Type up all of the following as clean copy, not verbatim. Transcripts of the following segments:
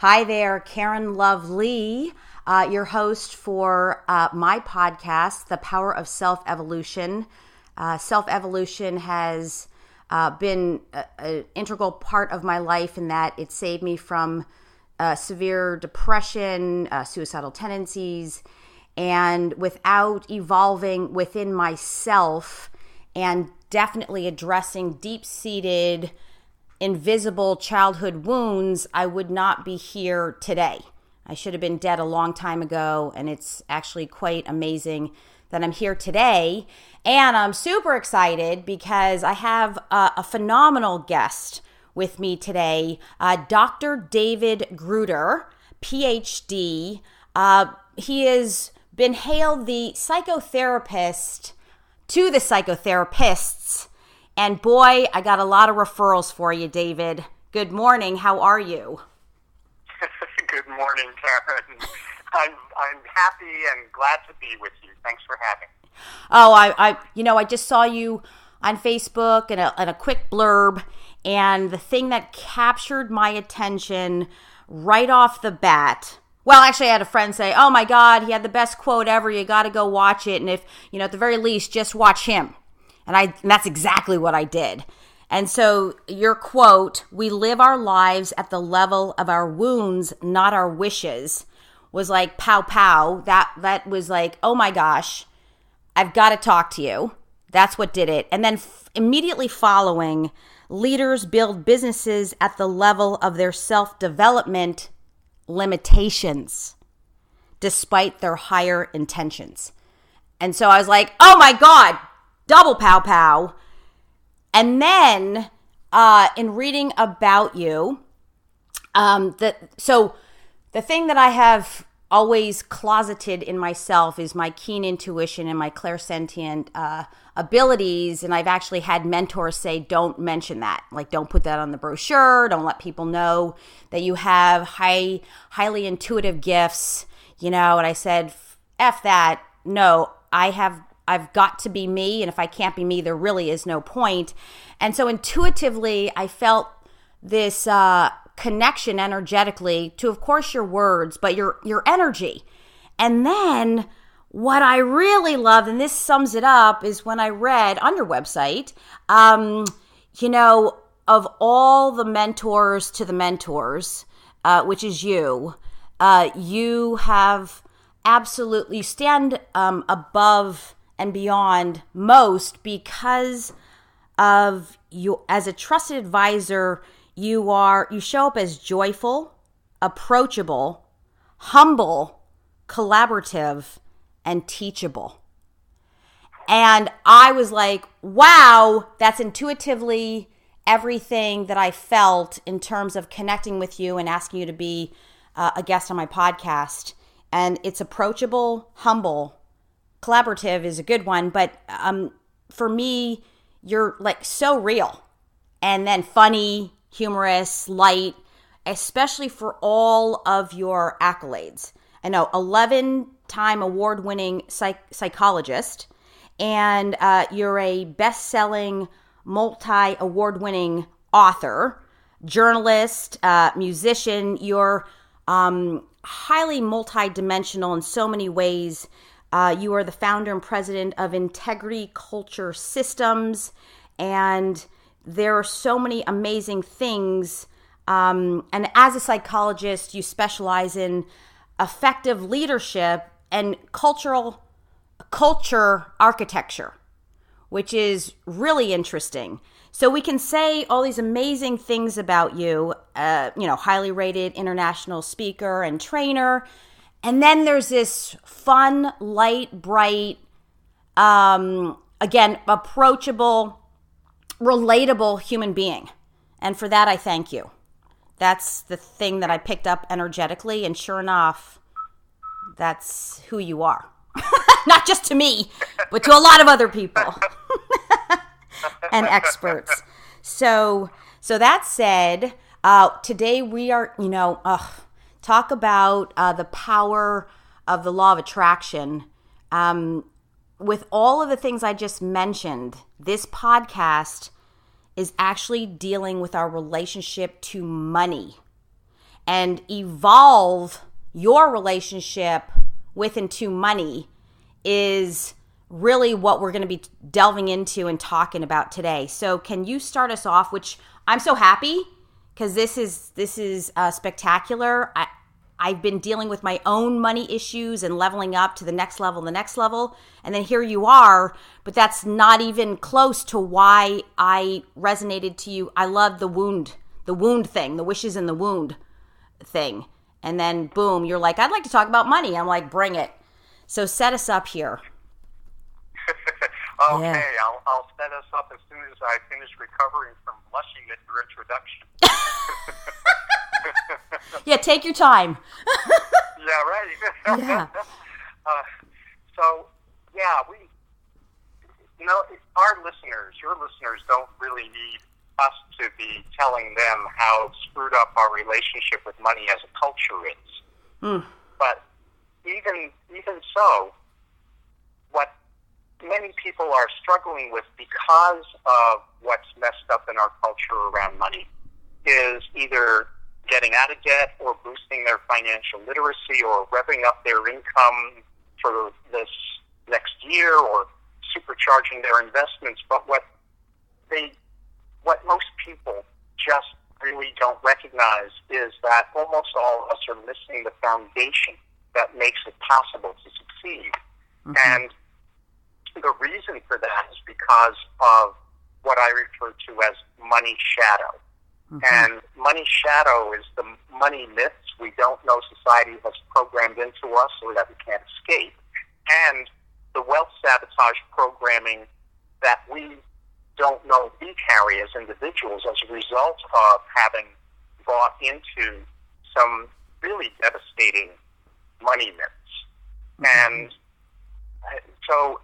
Hi there, Karen Lovely, your host for my podcast, The Power of Self-Evolution. Self-evolution has been an integral part of my life in that it saved me from severe depression, suicidal tendencies, and without evolving within myself and definitely addressing deep-seated invisible childhood wounds, I would not be here today. I should have been dead a long time ago, and it's actually quite amazing that I'm here today. And I'm super excited because I have a phenomenal guest with me today, Dr. David Gruder, PhD. He has been hailed the psychotherapist to the psychotherapists. And boy, I got a lot of referrals for you, David. Good morning. How are you? Good morning, Karen. I'm happy and glad to be with you. Thanks for having me. Oh, I just saw you on Facebook and a quick blurb, and the thing that captured my attention right off the bat. Well, actually, I had a friend say, "Oh my God, he had the best quote ever. You got to go watch it, and if at the very least, just watch him." And that's exactly what I did. And so your quote, "We live our lives at the level of our wounds, not our wishes," was like pow pow. That was like, oh my gosh, I've got to talk to you. That's what did it. And then immediately following, leaders build businesses at the level of their self-development limitations, despite their higher intentions. And so I was like, oh my God, double pow pow. And then in reading about you, the thing that I have always closeted in myself is my keen intuition and my clairsentient abilities. And I've actually had mentors say, don't mention that. Like, don't put that on the brochure. Don't let people know that you have highly intuitive gifts, And I said, F that. No, I've got to be me, and if I can't be me, there really is no point. And so intuitively, I felt this connection energetically to, of course, your words, but your energy. And then what I really loved, and this sums it up, is when I read on your website, of all the mentors to the mentors, which is you have absolutely stand above and beyond most because of you. As a trusted advisor, you show up as joyful, approachable, humble, collaborative, and teachable. And I was like, wow, that's intuitively everything that I felt in terms of connecting with you and asking you to be a guest on my podcast. And it's approachable, humble, collaborative is a good one, but for me, you're like so real, and then funny, humorous, light, especially for all of your accolades. I know, 11-time award-winning psychologist, and you're a best-selling, multi-award-winning author, journalist, musician. You're highly multi-dimensional in so many ways. You are the founder and president of Integrity Culture Systems, and there are so many amazing things. And as a psychologist, you specialize in effective leadership and culture architecture, which is really interesting. So we can say all these amazing things about you, highly rated international speaker and trainer. And then there's this fun, light, bright, again, approachable, relatable human being. And for that, I thank you. That's the thing that I picked up energetically. And sure enough, that's who you are. Not just to me, but to a lot of other people and experts. So that said, today we are, talk about the power of the law of attraction. With all of the things I just mentioned, this podcast is actually dealing with our relationship to money and evolve your relationship with and to money is really what we're going to be delving into and talking about today. So can you start us off, which I'm so happy because this is spectacular. I've been dealing with my own money issues and leveling up to the next level, and then here you are, but that's not even close to why I resonated to you. I love the wound thing, the wishes in the wound thing. And then boom, you're like, I'd like to talk about money. I'm like, bring it. So set us up here. Okay, yeah. I'll set us up as soon as I finish recovering from blushing at your introduction. Yeah, take your time. Yeah, right. Yeah. Our listeners, your listeners, don't really need us to be telling them how screwed up our relationship with money as a culture is. But even so, what many people are struggling with because of what's messed up in our culture around money is either getting out of debt or boosting their financial literacy or revving up their income for this next year or supercharging their investments. But what most people just really don't recognize is that almost all of us are missing the foundation that makes it possible to succeed. And the reason for that is because of what I refer to as money shadow. And money shadow is the money myths we don't know society has programmed into us or that we can't escape, and the wealth sabotage programming that we don't know we carry as individuals as a result of having bought into some really devastating money myths. And so,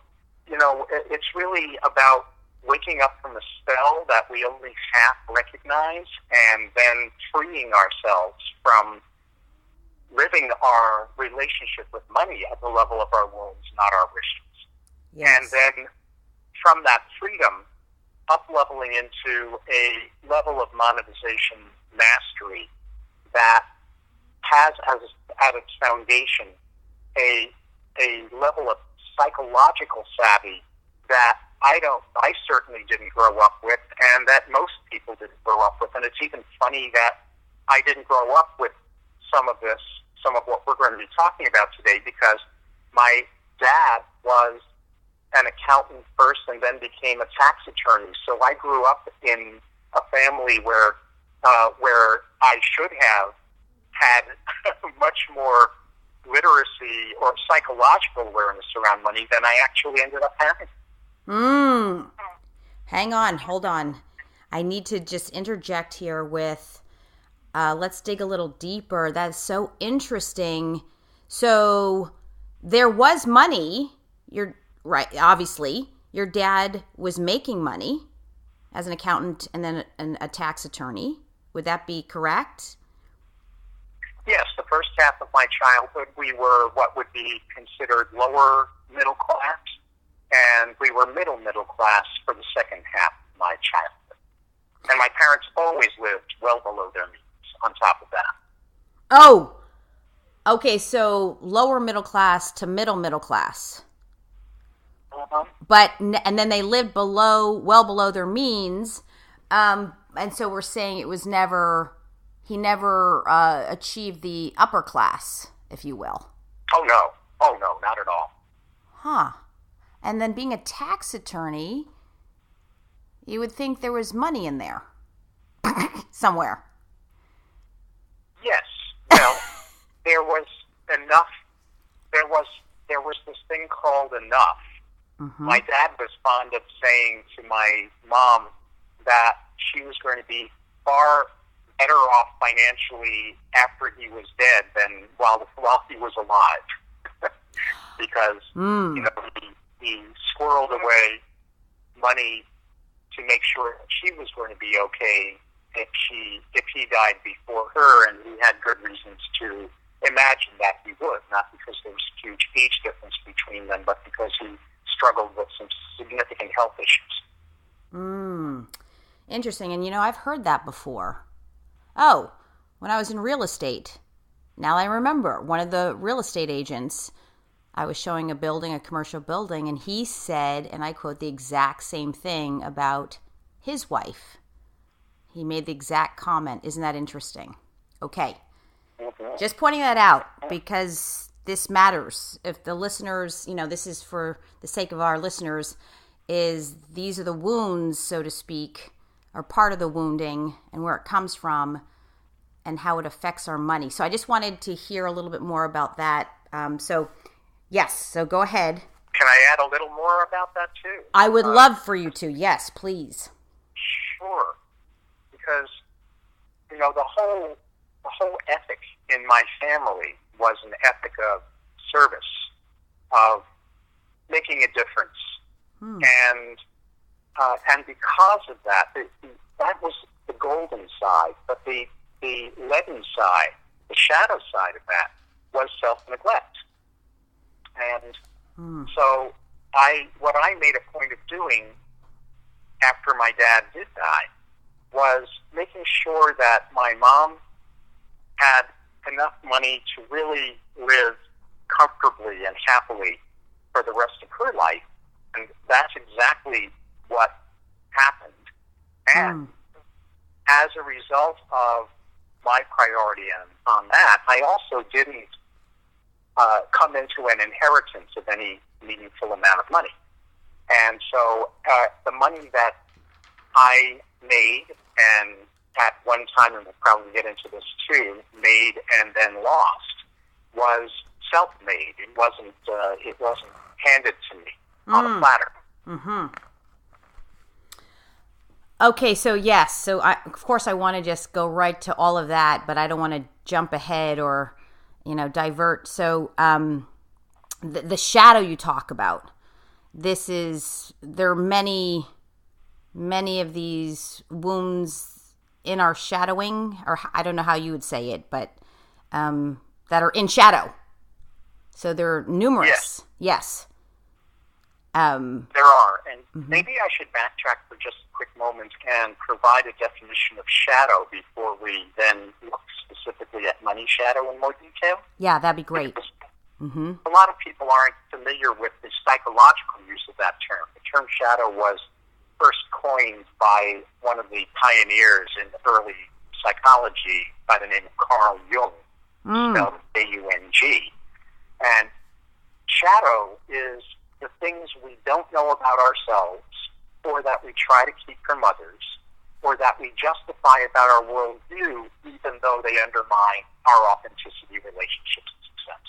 it's really about waking up from a spell that we only half recognize and then freeing ourselves from living our relationship with money at the level of our wounds, not our wishes. Yes. And then from that freedom, up-leveling into a level of monetization mastery that has at its foundation a level of psychological savvy that I certainly didn't grow up with, and that most people didn't grow up with. And it's even funny that I didn't grow up with some of what we're going to be talking about today, because my dad was an accountant first and then became a tax attorney. So I grew up in a family where I should have had much more literacy or psychological awareness around money than I actually ended up having. Hang on, hold on. I need to just interject here with, let's dig a little deeper. That's so interesting. So there was money. You're right. Obviously, your dad was making money as an accountant and then a tax attorney. Would that be correct? Yes. The first half of my childhood, we were what would be considered lower middle class, and we were middle class for the second half of my childhood. And my parents always lived well below their means on top of that. Oh, okay. So lower middle class to middle class. But, and then they lived well below their means. And so we're saying he never achieved the upper class, if you will. Oh, no, not at all. Huh. And then being a tax attorney, you would think there was money in there somewhere. Yes. Well, there was enough. There was this thing called enough. My dad was fond of saying to my mom that she was going to be far better off financially after he was dead than while he was alive, because he squirreled away money to make sure that she was going to be okay if he died before her, and he had good reasons to imagine that he would, not because there was a huge age difference between them, but because he struggled with some significant health issues. Interesting. And I've heard that before. Oh, when when I was in real estate. Now I remember one of the real estate agents, I was showing a building, a commercial building, and he said, and I quote, the exact same thing about his wife. He made the exact comment. Isn't that interesting? Okay. Just pointing that out because this matters. If the listeners, this is for the sake of our listeners, these are the wounds, so to speak, or part of the wounding and where it comes from and how it affects our money. So I just wanted to hear a little bit more about that. Yes, so go ahead. Can I add a little more about that too? I would love for you to. Yes, please. Sure. Because, the whole ethic in my family was an ethic of service, of making a difference. And because of that, that was the golden side, but the leaden side, the shadow side of that was self-neglect. And so what I made a point of doing after my dad did die was making sure that my mom had enough money to really live comfortably and happily for the rest of her life. And that's exactly what happened. And as a result of my priority on that, I also didn't come into an inheritance of any meaningful amount of money. And so the money that I made, and at one time, and we'll probably get into this too, made and then lost, was self-made. It wasn't handed to me on a platter. Mm-hmm. Okay, so yes. So, of course, I want to just go right to all of that, but I don't want to jump ahead or, divert. So the shadow you talk about, there are many of these wounds in our shadowing, or I don't know how you would say it, but that are in shadow. So they're numerous. Yes. There are, and maybe I should backtrack for just a quick moment and provide a definition of shadow before we then look specifically at money shadow in more detail. Yeah, that'd be great. A lot of people aren't familiar with the psychological use of that term. The term shadow was first coined by one of the pioneers in early psychology by the name of Carl Jung, spelled A-U-N-G. And shadow is the things we don't know about ourselves, or that we try to keep from others, or that we justify about our worldview, even though they undermine our authenticity, relationships, and success.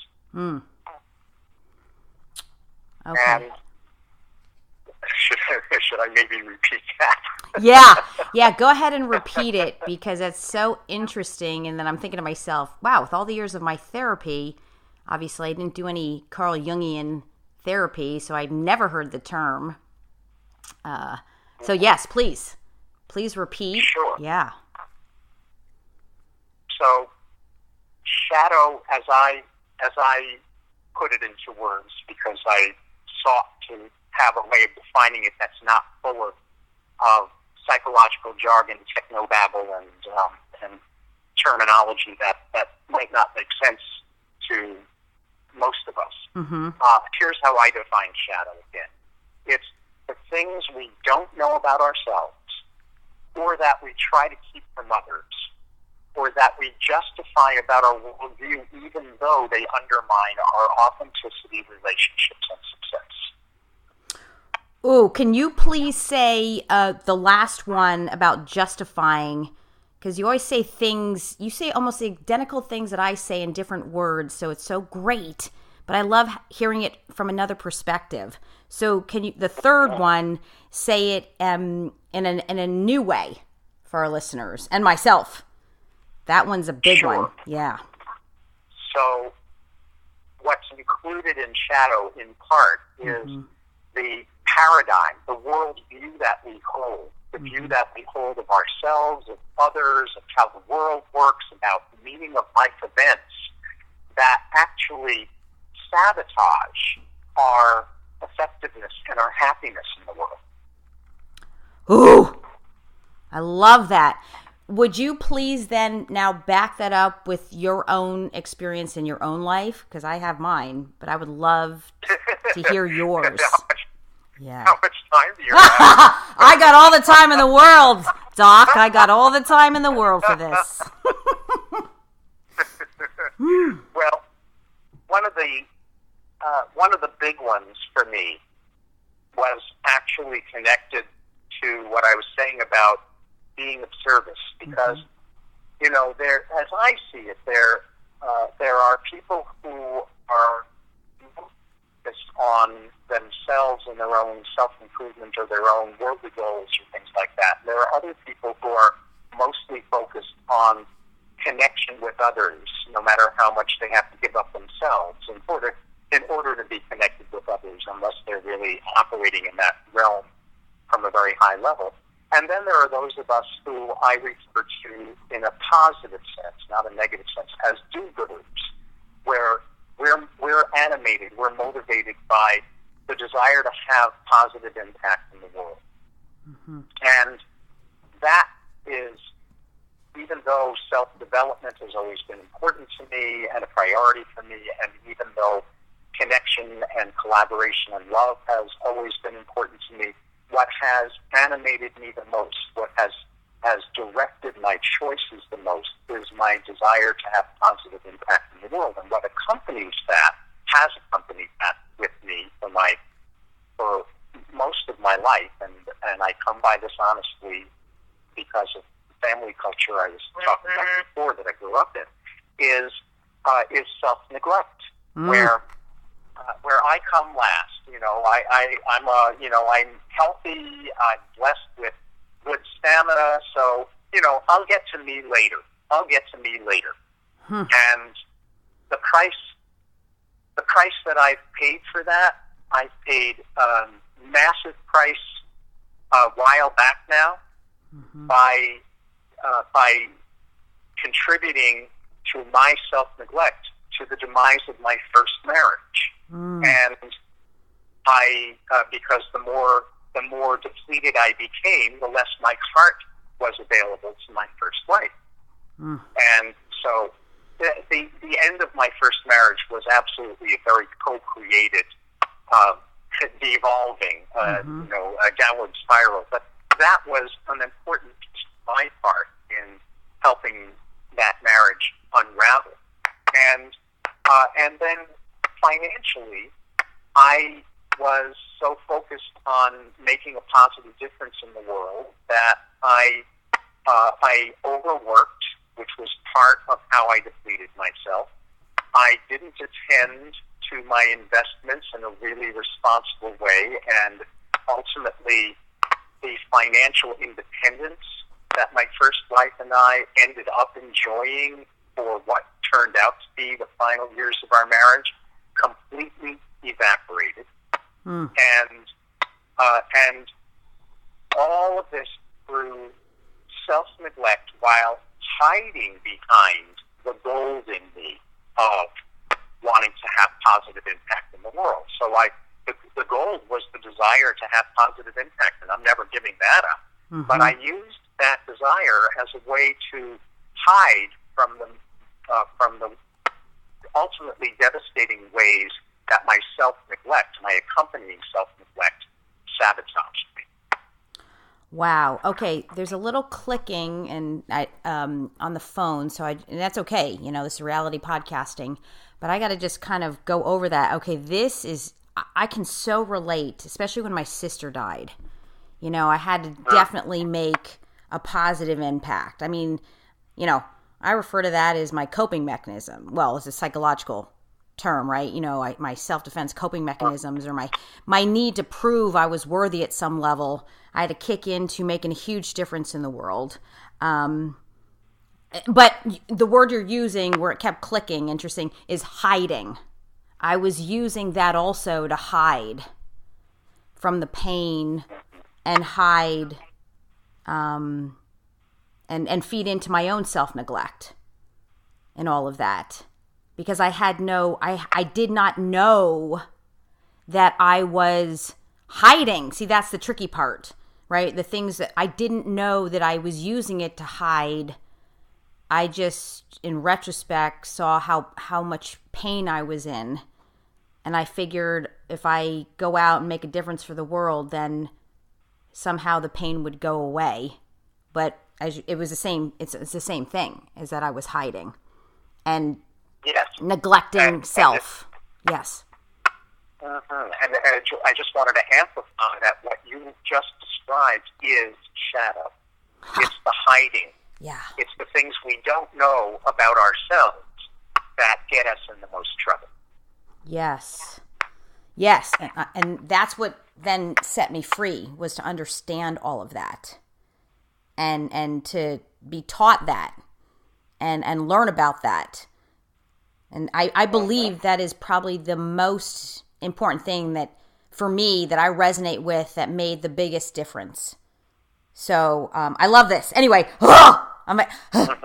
Okay. And should I maybe repeat that? Yeah, go ahead and repeat it, because it's so interesting. And then I'm thinking to myself, wow, with all the years of my therapy, obviously I didn't do any Carl Jungian therapy, so I'd never heard the term. So yes, please repeat. Sure. Yeah. So shadow, as I put it into words, because I sought to have a way of defining it that's not full of psychological jargon, technobabble, and terminology that might not make sense to most of us. Here's how I define shadow again. It's the things we don't know about ourselves, or that we try to keep from others, or that we justify about our worldview, even though they undermine our authenticity, relationships, and success. Oh, can you please say the last one about justifying? Because you always say things, you say almost the identical things that I say in different words, so it's so great. But I love hearing it from another perspective. So can you, the third one, say it in a new way for our listeners and myself? That one's a big one. Yeah. So what's included in shadow, in part, is the paradigm, the worldview that we hold, the view that we hold of ourselves, of others, of how the world works, about the meaning of life events, that actually sabotage our effectiveness and our happiness in the world. Ooh, I love that. would you please then now back that up with your own experience in your own life? Because I have mine, but I would love to hear yours. Yeah. How much time do you have? I got all the time in the world, Doc. I got all the time in the world for this. Well, one of the big ones for me was actually connected to what I was saying about being of service, because there, as I see it, there are people who are focused on themselves and their own self-improvement or their own worldly goals or things like that. There are other people who are mostly focused on connection with others, no matter how much they have to give up themselves in order to be connected with others, unless they're really operating in that realm from a very high level. And then there are those of us who I refer to in a positive sense, not a negative sense, as do-gooders, where we're animated, we're motivated by the desire to have positive impact in the world. Mm-hmm. And that is, even though self-development has always been important to me and a priority for me, and even though connection and collaboration and love has always been important to me, what has animated me the most, what has directed my choices the most, is my desire to have positive impact in the world. And what accompanies that, has accompanied that with me for most of my life, and I come by this honestly because of the family culture I was talking about before that I grew up in, is self-neglect, where I come last. I'm healthy, I'm blessed with good stamina, so, I'll get to me later. And the price that I've paid for that, I've paid a massive price a while back now, by contributing to my self-neglect to the demise of my first marriage. And because the more depleted I became, the less my heart was available to my first wife. And so the end of my first marriage was absolutely a very co-created, devolving, a downward spiral. But that was an important piece of my part in helping that marriage unravel. And then financially, I was so focused on making a positive difference in the world that I overworked, which was part of how I depleted myself. I didn't attend to my investments in a really responsible way, and ultimately the financial independence that my first wife and I ended up enjoying for what turned out to be the final years of our marriage completely evaporated. And all of this through self-neglect while hiding behind the gold in me of wanting to have positive impact in the world. So the goal was the desire to have positive impact, and I'm never giving that up. But I used that desire as a way to hide from the ultimately devastating ways that my self-neglect, my accompanying self-neglect, sabotaged me. Wow. Okay. There's a little clicking and on the phone, and that's okay. This is reality podcasting, but I got to just kind of go over that. Okay, I can so relate, especially when my sister died. I had to definitely make a positive impact. I mean, I refer to that as my coping mechanism. Well, it's a psychological term, right? My self-defense coping mechanisms, or my need to prove I was worthy at some level. I had to kick into making a huge difference in the world. But the word you're using, where it kept clicking, interesting, is hiding. I was using that also to hide from the pain and hide and feed into my own self-neglect and all of that. Because I did not know that I was hiding. See, that's the tricky part, right? The things that I didn't know that I was using it to hide. I just, in retrospect, saw how much pain I was in. And I figured if I go out and make a difference for the world, then somehow the pain would go away. But it was the same. It's the same thing, is that I was hiding and neglecting self. Yes. And I just wanted to amplify that what you just described is shadow. It's the hiding. Yeah. It's the things we don't know about ourselves that get us in the most trouble. Yes. Yes. And that's what then set me free, was to understand all of that and to be taught that and learn about that. And I believe that is probably the most important thing that, for me, that I resonate with, that made the biggest difference. So I love this. Anyway, I'm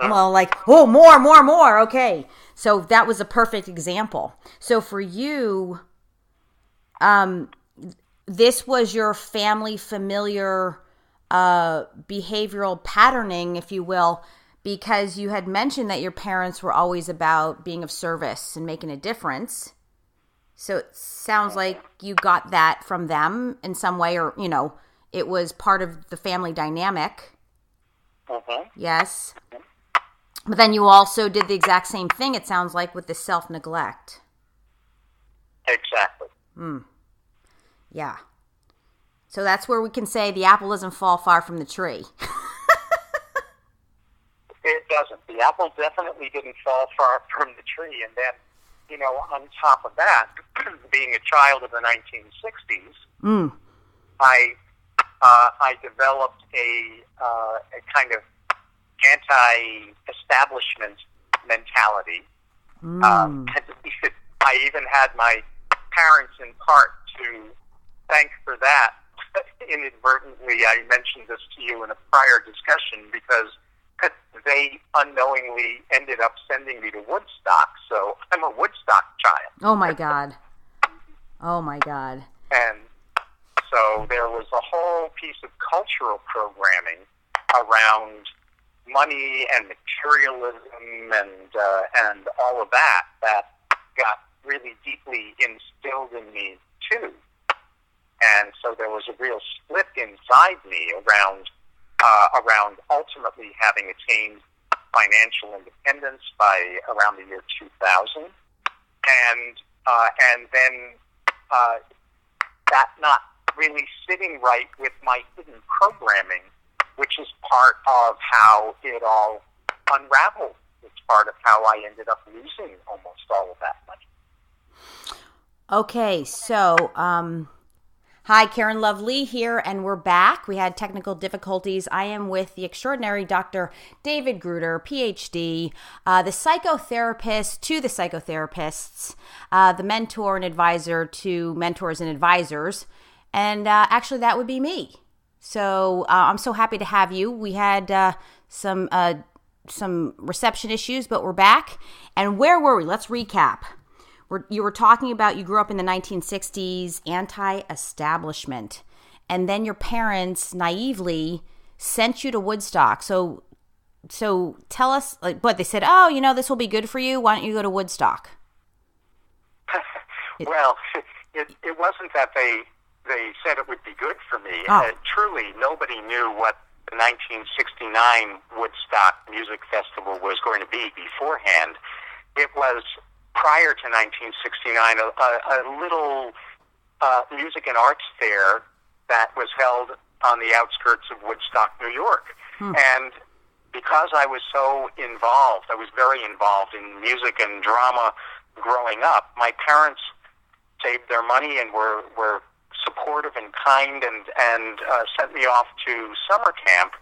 all like, oh, more. Okay. So that was a perfect example. So for you, this was your familiar behavioral patterning, if you will, because you had mentioned that your parents were always about being of service and making a difference. So it sounds like you got that from them in some way, or, it was part of the family dynamic. Yes. But then you also did the exact same thing, it sounds like, with the self-neglect. Exactly. Yeah. So that's where we can say the apple doesn't fall far from the tree. It doesn't. The apple definitely didn't fall far from the tree. And then, on top of that, being a child of the 1960s, I developed a kind of anti-establishment mentality. I even had my parents in part to thank for that. Inadvertently, I mentioned this to you in a prior discussion because they unknowingly ended up sending me to Woodstock. So I'm a Woodstock child. Oh, my God. And so there was a whole piece of cultural programming around money and materialism and all of that got really deeply instilled in me too. And so there was a real split inside me around ultimately having attained financial independence by around the year 2000, and then that not really sitting right with my hidden programming, which is part of how it all unraveled. It's part of how I ended up losing almost all of that money. Okay, so hi, Karen Lovely here, and we're back. We had technical difficulties. I am with the extraordinary Dr. David Gruder, PhD, the psychotherapist to the psychotherapists, the mentor and advisor to mentors and advisors, and actually that would be me. So I'm so happy to have you. We had some reception issues, but we're back. And where were we? Let's recap. You were talking about you grew up in the 1960s, anti-establishment, and then your parents naively sent you to Woodstock. So tell us, what they said, this will be good for you. Why don't you go to Woodstock? Well, it wasn't that they said it would be good for me. Truly, nobody knew what the 1969 Woodstock Music Festival was going to be beforehand. It was, prior to 1969, a little music and arts fair that was held on the outskirts of Woodstock, New York. And because I was so involved, I was very involved in music and drama growing up, my parents saved their money and were supportive and kind and sent me off to summer camp,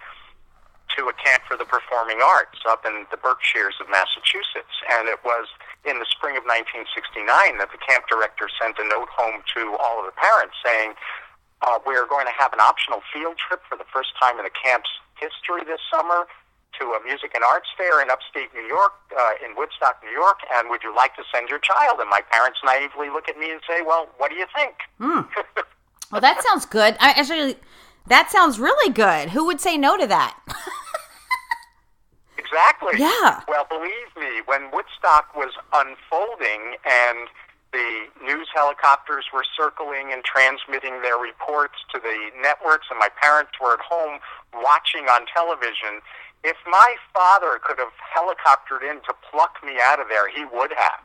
to a camp for the performing arts up in the Berkshires of Massachusetts. And it was in the spring of 1969 that the camp director sent a note home to all of the parents saying, we're going to have an optional field trip for the first time in the camp's history this summer to a music and arts fair in upstate New York, in Woodstock, New York, and would you like to send your child? And my parents naively look at me and say, well, what do you think? Well, that sounds good. That sounds really good. Who would say no to that? Exactly. Yeah. Well, believe me, when Woodstock was unfolding and the news helicopters were circling and transmitting their reports to the networks, and my parents were at home watching on television, if my father could have helicoptered in to pluck me out of there, he would have.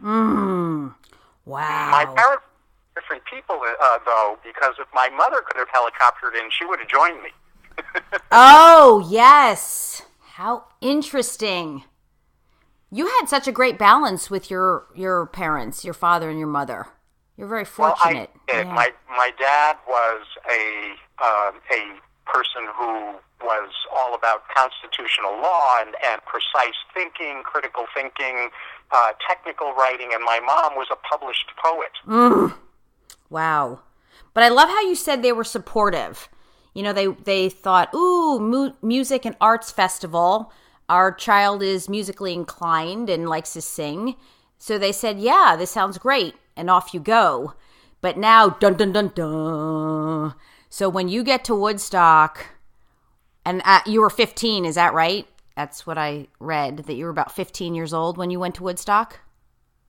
Wow. My parents were different people, though, because if my mother could have helicoptered in, she would have joined me. Oh, yes. How interesting. You had such a great balance with your parents, your father and your mother. You're very fortunate. Well, I did. Yeah. My dad was a person who was all about constitutional law and precise thinking, critical thinking, technical writing, and my mom was a published poet. Wow. But I love how you said they were supportive. You know, they thought, ooh, music and arts festival. Our child is musically inclined and likes to sing. So they said, yeah, this sounds great. And off you go. But now, dun, dun, dun, dun. So when you get to Woodstock, and you were 15, is that right? That's what I read, that you were about 15 years old when you went to Woodstock?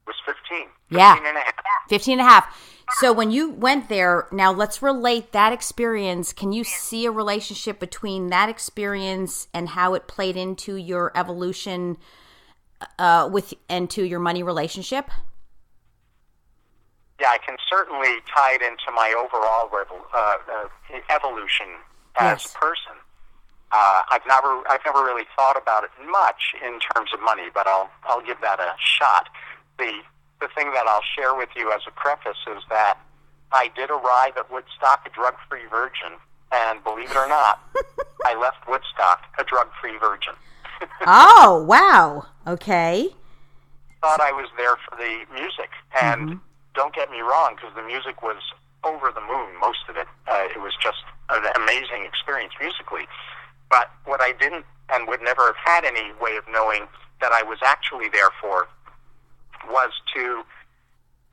I was 15. Yeah. 15 and a half. 15 and a half. So when you went there, now let's relate that experience. Can you see a relationship between that experience and how it played into your evolution and to your money relationship? Yeah, I can certainly tie it into my overall evolution as a person. I've never really thought about it much in terms of money, but I'll give that a shot. The thing that I'll share with you as a preface is that I did arrive at Woodstock a drug-free virgin, and believe it or not, I left Woodstock a drug-free virgin. Oh, wow. Okay. Thought I was there for the music, and don't get me wrong, because the music was over the moon, most of it. It was just an amazing experience musically. But what I didn't and would never have had any way of knowing that I was actually there for was to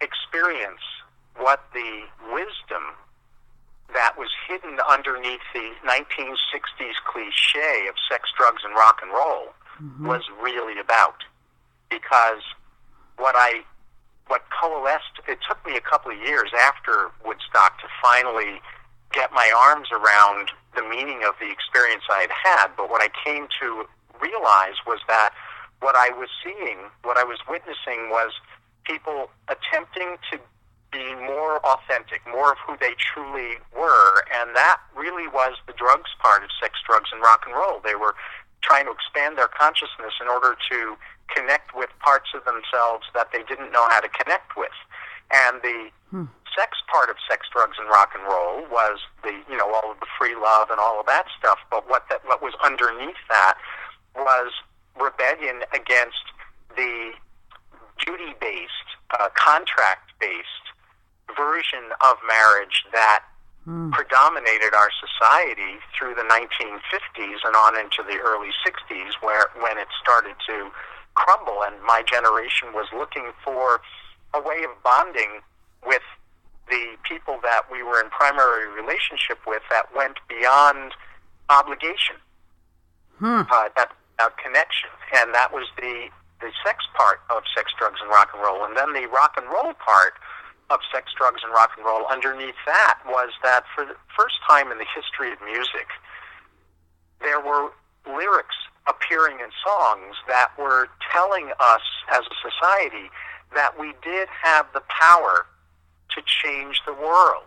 experience what the wisdom that was hidden underneath the 1960s cliche of sex, drugs, and rock and roll was really about. Because what coalesced, it took me a couple of years after Woodstock to finally get my arms around the meaning of the experience I had had, but what I came to realize was that what I was seeing, what I was witnessing was people attempting to be more authentic, more of who they truly were, and that really was the drugs part of sex, drugs, and rock and roll. They were trying to expand their consciousness in order to connect with parts of themselves that they didn't know how to connect with. And the sex part of sex, drugs, and rock and roll was all of the free love and all of that stuff. But what was underneath that was rebellion against the duty-based, contract-based version of marriage that predominated our society through the 1950s and on into the early 60s, when it started to crumble, and my generation was looking for a way of bonding with the people that we were in primary relationship with that went beyond obligation, that connection. And that was the sex part of sex, drugs, and rock and roll. And then the rock and roll part of sex, drugs, and rock and roll underneath that was that for the first time in the history of music, there were lyrics appearing in songs that were telling us as a society that we did have the power to change the world.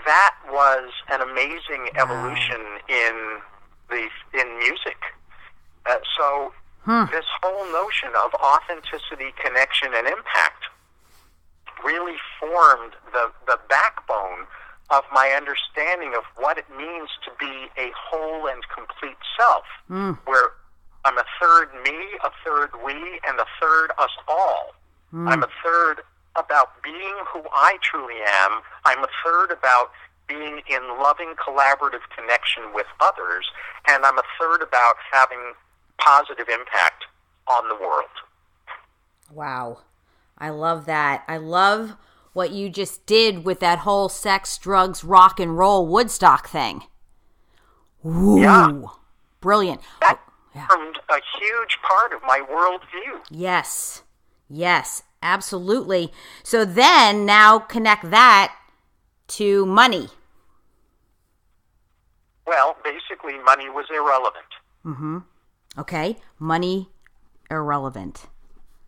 That was an amazing evolution in music. So this whole notion of authenticity, connection, and impact really formed the backbone of my understanding of what it means to be a whole and complete self, where I'm a third me, a third we, and a third us all. I'm a third about being who I truly am. I'm a third about being in loving, collaborative connection with others, and I'm a third about having positive impact on the world. Wow. I love that. I love what you just did with that whole sex, drugs, rock and roll Woodstock thing. Ooh, yeah. Brilliant. That formed a huge part of my worldview. Yes, absolutely. So then now connect that to money. Well, basically, money was irrelevant. Mm-hmm. Okay, money irrelevant.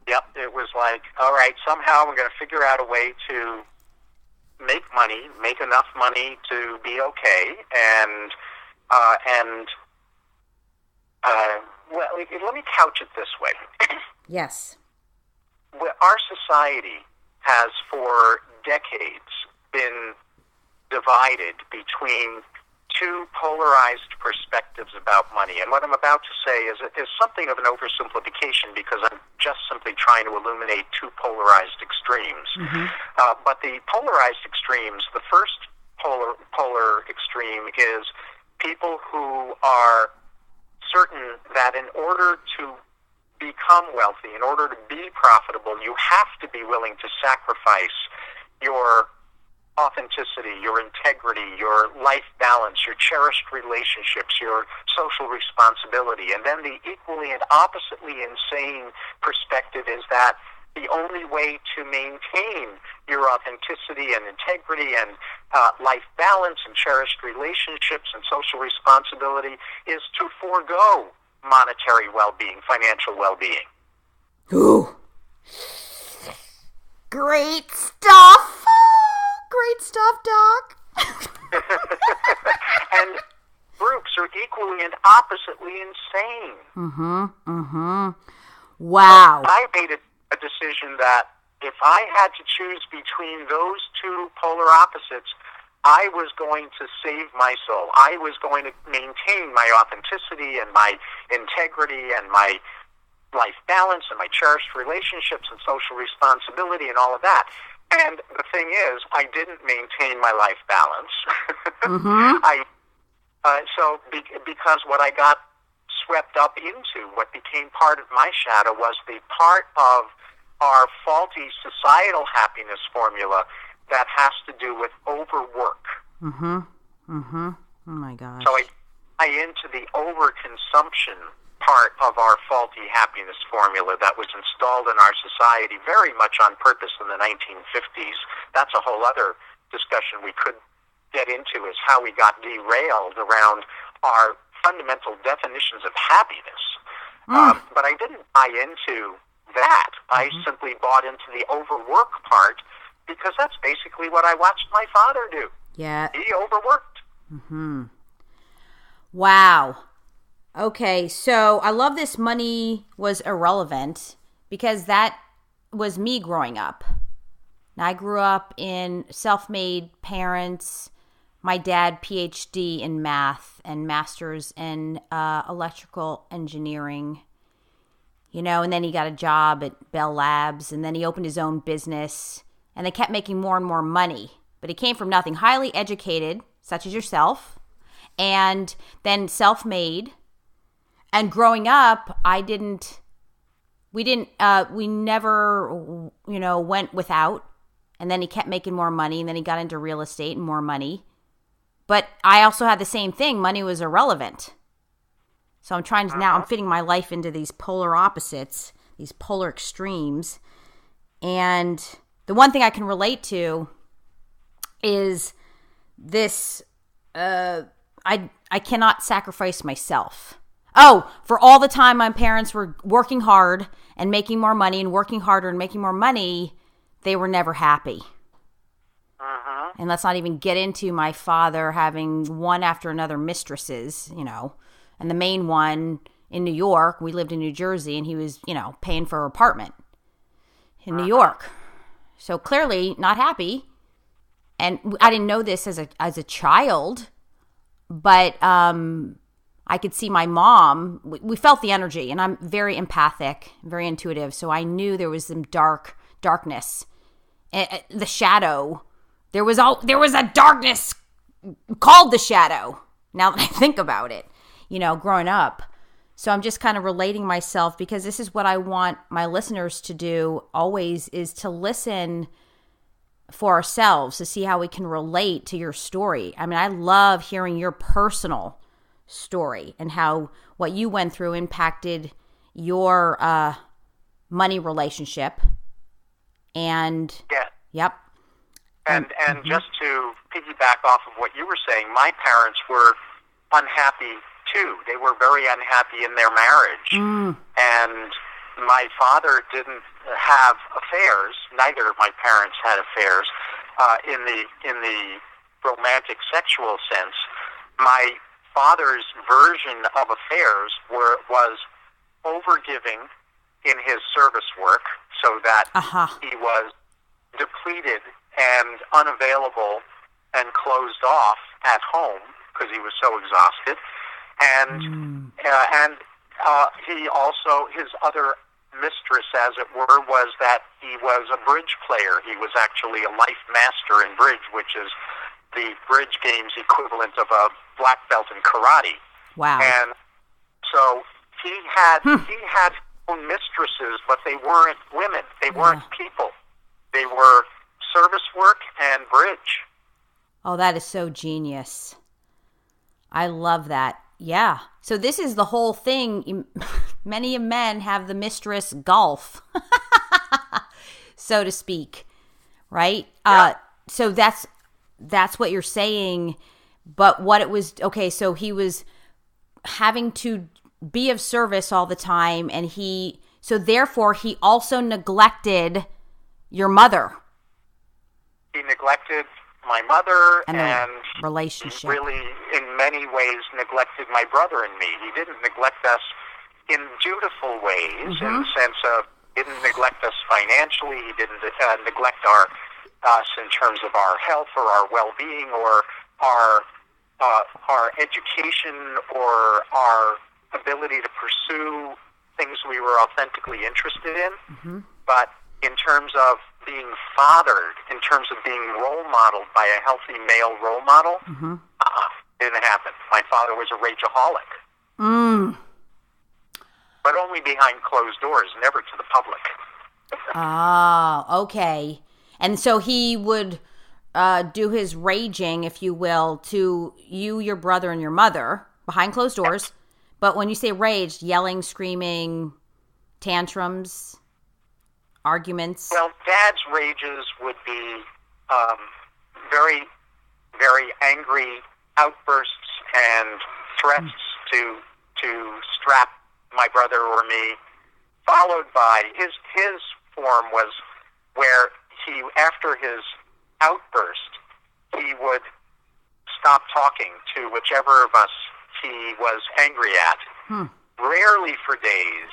Yep, it was like, all right, somehow we're going to figure out a way to make money, make enough money to be okay, and well, let me couch it this way. Yes. Our society has for decades been divided between two polarized perspectives about money. And what I'm about to say is something of an oversimplification because I'm just simply trying to illuminate two polarized extremes. Mm-hmm. But the polarized extremes, the first polar extreme is people who are certain that in order to become wealthy, in order to be profitable, you have to be willing to sacrifice your authenticity, your integrity, your life balance, your cherished relationships, your social responsibility. And then the equally and oppositely insane perspective is that the only way to maintain your authenticity and integrity and life balance and cherished relationships and social responsibility is to forego monetary well-being, financial well-being. Ooh. Great stuff. Great stuff, Doc. And groups are equally and oppositely insane. Wow. I made a decision that if I had to choose between those two polar opposites, I was going to save my soul. I was going to maintain my authenticity and my integrity and my life balance and my cherished relationships and social responsibility and all of that. And the thing is, I didn't maintain my life balance. Mm-hmm. Because what I got swept up into, what became part of my shadow, was the part of our faulty societal happiness formula that has to do with overwork. Oh my gosh. So I into the overconsumption part of our faulty happiness formula that was installed in our society very much on purpose in the 1950s. That's a whole other discussion we could get into, is how we got derailed around our fundamental definitions of happiness. But I didn't buy into that. I simply bought into the overwork part because that's basically what I watched my father do. Yeah. He overworked. Wow. Okay, so I love this money was irrelevant because that was me growing up. Now, I grew up in self-made parents. My dad, PhD in math and master's in electrical engineering. You know, and then he got a job at Bell Labs, and then he opened his own business, and they kept making more and more money. But he came from nothing. Highly educated, such as yourself, and then self-made. And growing up, we never, went without. And then he kept making more money, and then he got into real estate and more money. But I also had the same thing. Money was irrelevant. So I'm trying to, now I'm fitting my life into these polar opposites, these polar extremes. And the one thing I can relate to is this, I cannot sacrifice myself. Oh, for all the time my parents were working hard and making more money and working harder and making more money, they were never happy. And let's not even get into my father having one after another mistresses, and the main one in New York. We lived in New Jersey, and he was, paying for an apartment in New York. So clearly not happy. And I didn't know this as a child, but I could see my mom. We felt the energy, and I'm very empathic, very intuitive. So I knew there was some darkness, the shadow. There was a darkness called the shadow. Now that I think about it, growing up. So I'm just kind of relating myself, because this is what I want my listeners to do always, is to listen for ourselves to see how we can relate to your story. I mean, I love hearing your personal story and how what you went through impacted your money relationship. And yeah. Yep. And just to piggyback off of what you were saying, my parents were unhappy too. They were very unhappy in their marriage. And my father didn't have affairs. Neither of my parents had affairs in the romantic sexual sense. My father's version of affairs was overgiving in his service work, so that he was depleted and unavailable and closed off at home because he was so exhausted. And he also, his other mistress, as it were, was that he was a bridge player. He was actually a life master in bridge, which is the bridge game's equivalent of a black belt in karate. Wow. And so he had own mistresses, but they weren't women. They weren't people. They were service work and bridge. Oh, that is so genius. I love that. Yeah. So this is the whole thing. Many men have the mistress golf, so to speak, right? Yeah. So that's what you're saying. But what it was, okay, so he was having to be of service all the time, and so therefore he also neglected your mother. He neglected my mother, and relationship. He really, in many ways, neglected my brother and me. He didn't neglect us in dutiful ways, in the sense of he didn't neglect us financially. He didn't neglect us in terms of our health or our well-being or our education or our ability to pursue things we were authentically interested in. But in terms of being fathered, in terms of being role modeled by a healthy male role model, didn't happen. My father was a rageaholic. But only behind closed doors, never to the public. Okay. And so he would do his raging, if you will, to you, your brother, and your mother behind closed doors. But when you say raged, yelling, screaming, tantrums, arguments? Well, Dad's rages would be very, very angry outbursts and threats to strap my brother or me, followed by his form was where he, after his outburst, he would stop talking to whichever of us he was angry at, rarely for days,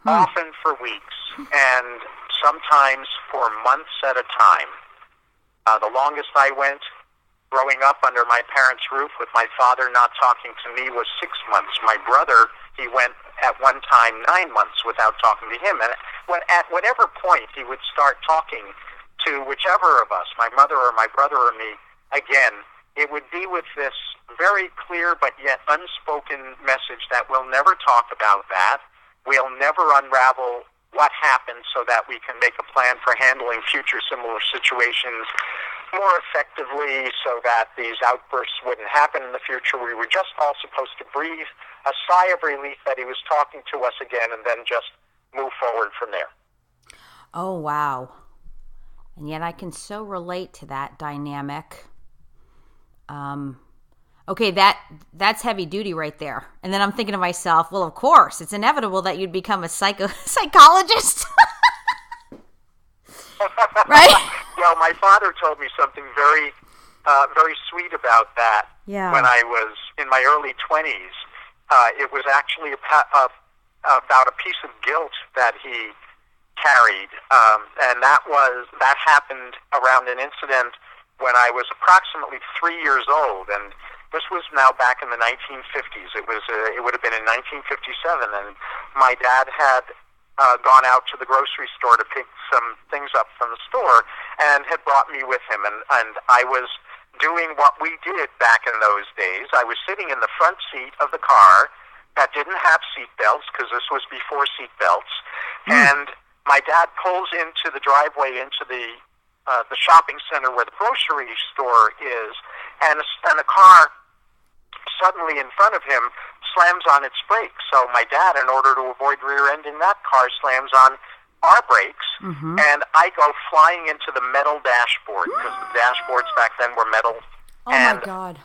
often for weeks, and sometimes for months at a time. The longest I went growing up under my parents' roof with my father not talking to me was 6 months. My brother, he went at one time 9 months without talking to him. And at whatever point he would start talking to whichever of us, my mother or my brother or me, again, it would be with this very clear but yet unspoken message that we'll never talk about that. We'll never unravel what happened so that we can make a plan for handling future similar situations more effectively so that these outbursts wouldn't happen in the future. We were just all supposed to breathe a sigh of relief that he was talking to us again and then just move forward from there. Oh, wow. And yet I can so relate to that dynamic. Okay, that's heavy duty right there. And then I'm thinking to myself, well, of course, it's inevitable that you'd become a psychologist. Right? Well, my father told me something very, very sweet about that. Yeah. When I was in my early 20s. It was actually about a piece of guilt that he carried, and that happened around an incident when I was approximately 3 years old, and this was now back in the 1950s. It would have been in 1957, and my dad had gone out to the grocery store to pick some things up from the store and had brought me with him, and I was doing what we did back in those days. I was sitting in the front seat of the car that didn't have seat belts because this was before seat belts, and my dad pulls into the driveway into the the shopping center where the grocery store is, and a car suddenly in front of him slams on its brakes. So my dad, in order to avoid rear-ending that car, slams on our brakes, and I go flying into the metal dashboard, because the dashboards back then were metal. Oh, my God.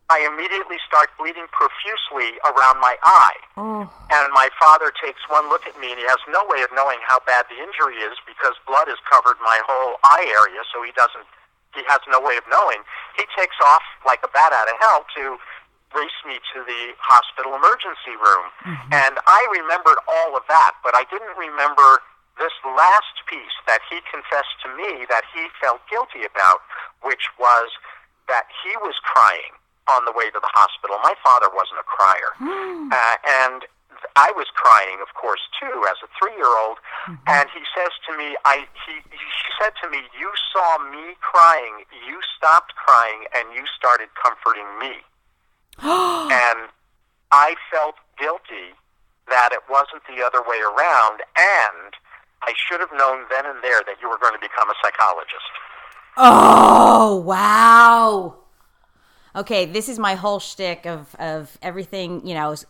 I immediately start bleeding profusely around my eye. Oh. And my father takes one look at me, and he has no way of knowing how bad the injury is because blood has covered my whole eye area, so he has no way of knowing. He takes off like a bat out of hell to race me to the hospital emergency room. And I remembered all of that, but I didn't remember this last piece that he confessed to me that he felt guilty about, which was that he was crying on the way to the hospital. My father wasn't a crier. And I was crying, of course, too, as a 3-year-old. And he says to me, he said to me, "You saw me crying, you stopped crying, and you started comforting me." And I felt guilty that it wasn't the other way around, and I should have known then and there that you were going to become a psychologist. Oh, wow. Okay, this is my whole shtick of everything,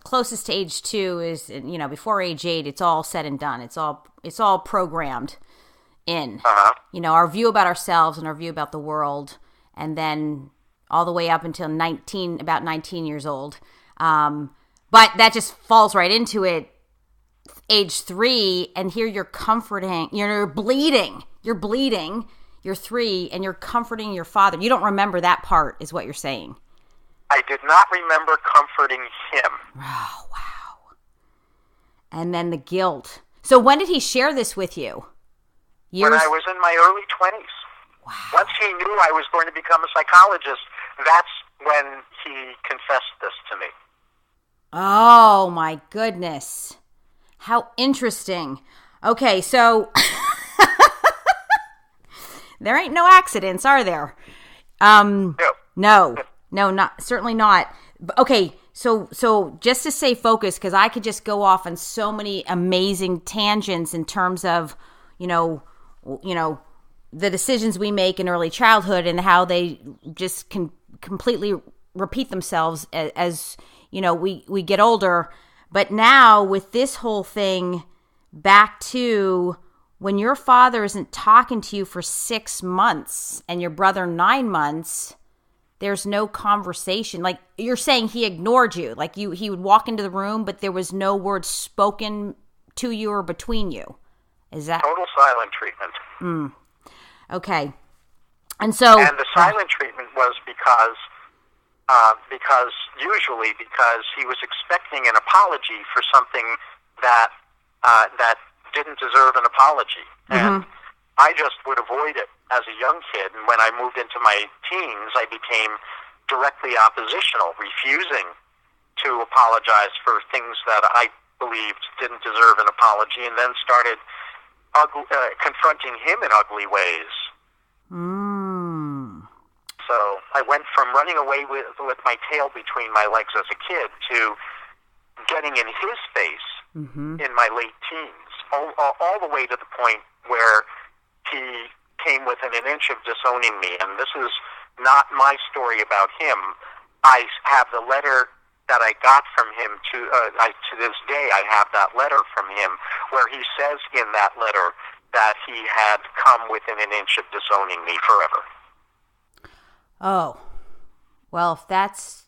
closest to age 2 is, before age 8, it's all said and done. It's all programmed in, our view about ourselves and our view about the world, and then all the way up until about 19 years old. But that just falls right into it. Age 3, and here you're comforting, you're bleeding, you're 3, and you're comforting your father. You don't remember that part, is what you're saying. I did not remember comforting him. Oh, wow. And then the guilt. So when did he share this with you? When I was in my early 20s. Wow. Once he knew I was going to become a psychologist, that's when he confessed this to me. Oh, my goodness. How interesting. Okay, so there ain't no accidents, are there? No, certainly not. Okay, so just to stay focused, because I could just go off on so many amazing tangents in terms of, the decisions we make in early childhood and how they just can completely repeat themselves as we get older. But now with this whole thing, back to when your father isn't talking to you for 6 months and your brother 9 months, there's no conversation. Like you're saying, he ignored you. Like he would walk into the room, but there was no words spoken to you or between you. Is that total silent treatment? Okay. And the silent treatment was because he was expecting an apology for something that didn't deserve an apology. And I just would avoid it as a young kid. And when I moved into my teens, I became directly oppositional, refusing to apologize for things that I believed didn't deserve an apology, and then started confronting him in ugly ways. So I went from running away with my tail between my legs as a kid to getting in his face in my late teens, all the way to the point where he came within an inch of disowning me. And this is not my story about him. I have the letter that I got from him to this day. I have that letter from him where he says in that letter that he had come within an inch of disowning me forever. Oh, well, if that's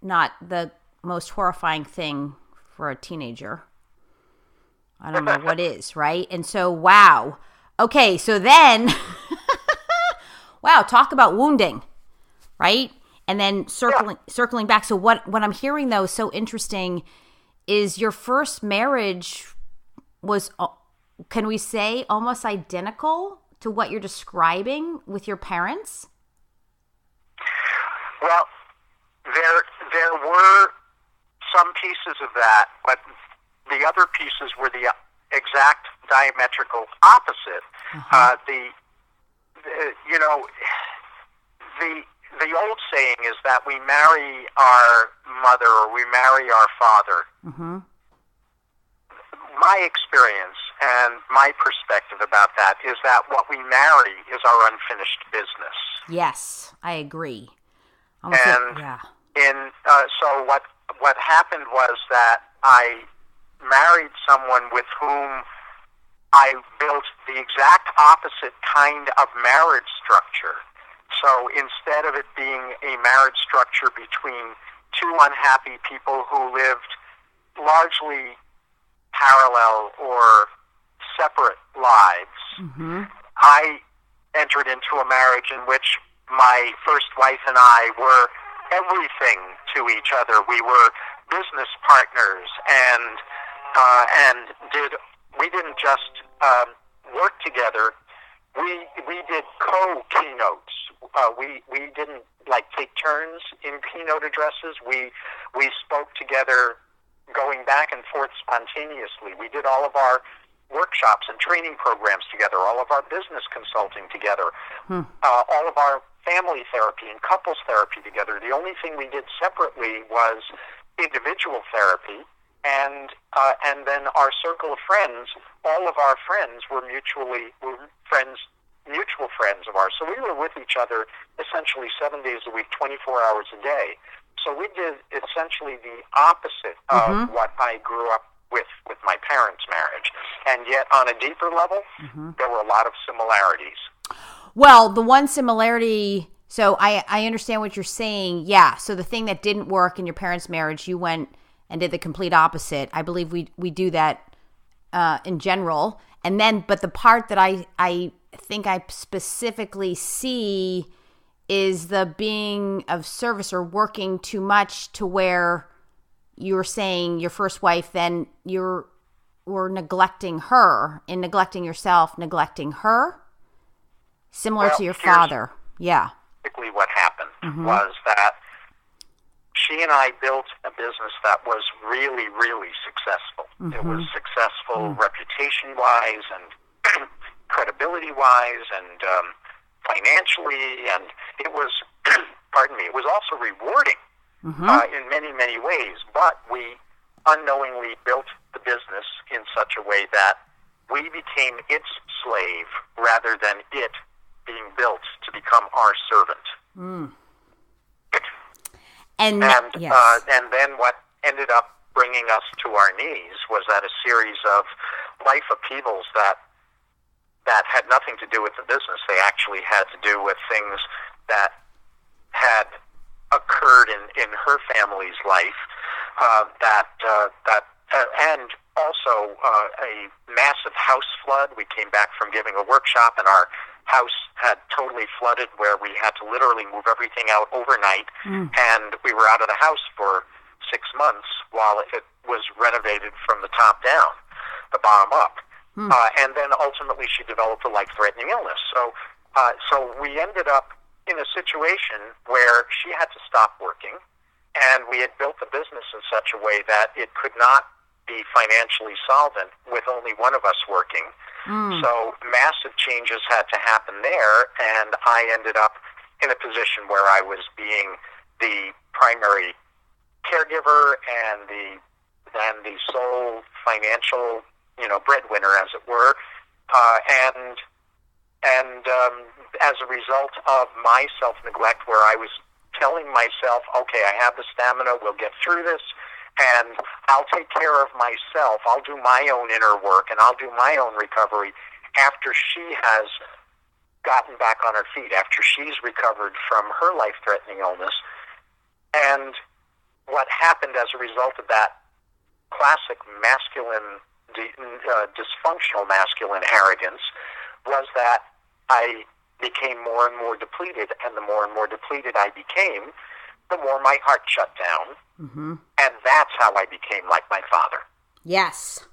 not the most horrifying thing for a teenager, I don't know what is, right? And so, wow. Okay, so then, wow, talk about wounding, right? And then circling back. So what I'm hearing, though, is so interesting is your first marriage was, can we say, almost identical to what you're describing with your parents? Well, there were some pieces of that, but the other pieces were the exact diametrical opposite. The old saying is that we marry our mother or we marry our father. my experience and my perspective about that is that what we marry is our unfinished business. Yes, I agree. So what happened was that I married someone with whom I built the exact opposite kind of marriage structure. So instead of it being a marriage structure between two unhappy people who lived largely parallel or separate lives, I entered into a marriage in which my first wife and I were everything to each other. We were business partners, and we didn't just work together. We did co-keynotes. We didn't take turns in keynote addresses. We spoke together, going back and forth spontaneously. We did all of our workshops and training programs together, all of our business consulting together, all of our family therapy and couples therapy together. The only thing we did separately was individual therapy, and then our circle of friends. All of our friends were mutual friends of ours. So we were with each other essentially 7 days a week, 24 hours a day. So we did essentially the opposite of what I grew up with my parents' marriage. And yet on a deeper level, there were a lot of similarities. Well, the one similarity, so I understand what you're saying. Yeah, so the thing that didn't work in your parents' marriage, you went and did the complete opposite. I believe we do that in general. And then, but the part that I think I specifically see is the being of service or working too much to where you were saying your first wife, then were neglecting her, and neglecting yourself, neglecting her, similar to your father. Yeah. Basically what happened was that she and I built a business that was really, really successful. It was successful reputation-wise and credibility-wise and financially, and it was, it was also rewarding in many, many ways, but we unknowingly built the business in such a way that we became its slave rather than it being built to become our servant. And then what ended up bringing us to our knees was that a series of life upheavals that had nothing to do with the business. They actually had to do with things that had occurred in her family's life, and also a massive house flood. We came back from giving a workshop, and our house had totally flooded, where we had to literally move everything out overnight, and we were out of the house for 6 months while it was renovated from the top down, the bottom up. And then ultimately she developed a life-threatening illness. So we ended up in a situation where she had to stop working, and we had built the business in such a way that it could not be financially solvent with only one of us working. So massive changes had to happen there, and I ended up in a position where I was being the primary caregiver and the sole financial, breadwinner, as it were, and as a result of my self-neglect, where I was telling myself, okay, I have the stamina, we'll get through this, and I'll take care of myself, I'll do my own inner work, and I'll do my own recovery after she has gotten back on her feet, after she's recovered from her life-threatening illness. And what happened as a result of that classic masculine, dysfunctional masculine arrogance was that I became more and more depleted, and the more and more depleted I became, the more my heart shut down, and that's how I became like my father. Yes.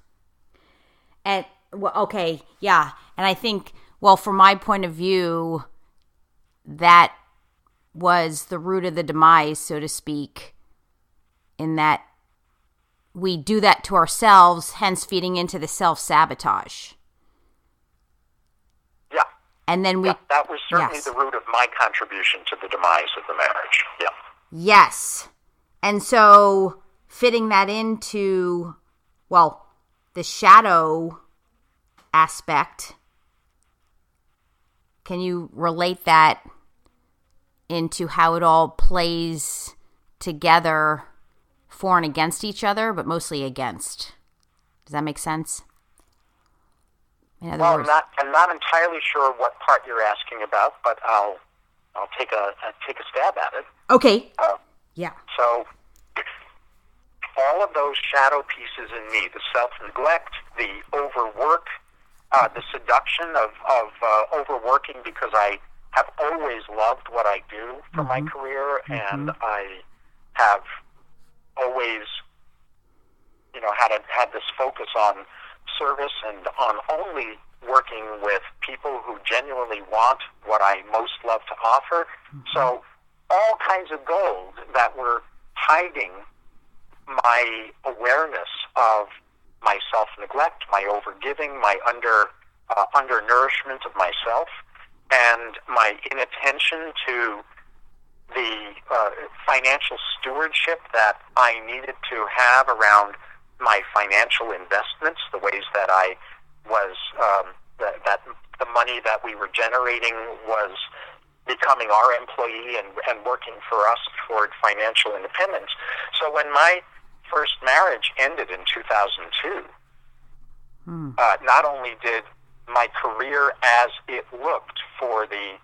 And, okay, yeah, and I think, from my point of view, that was the root of the demise, so to speak, in that we do that to ourselves, hence feeding into the self-sabotage. Yeah. And then that was certainly the root of my contribution to the demise of the marriage. Yeah. Yes. And so fitting that into, the shadow aspect, can you relate that into how it all plays together for and against each other, but mostly against? Does that make sense? In other words, I'm not entirely sure what part you're asking about, but I'll take a stab at it. Okay. Yeah. So all of those shadow pieces in me, the self-neglect, the overwork, the seduction of overworking, because I have always loved what I do for my career, and I have always, had this focus on service and on only working with people who genuinely want what I most love to offer. So all kinds of gold that were hiding my awareness of my self-neglect, my overgiving, my undernourishment of myself, and my inattention to the financial stewardship that I needed to have around my financial investments, the ways that I was, that the money that we were generating was becoming our employee and working for us toward financial independence. So when my first marriage ended in 2002, not only did my career as it looked for the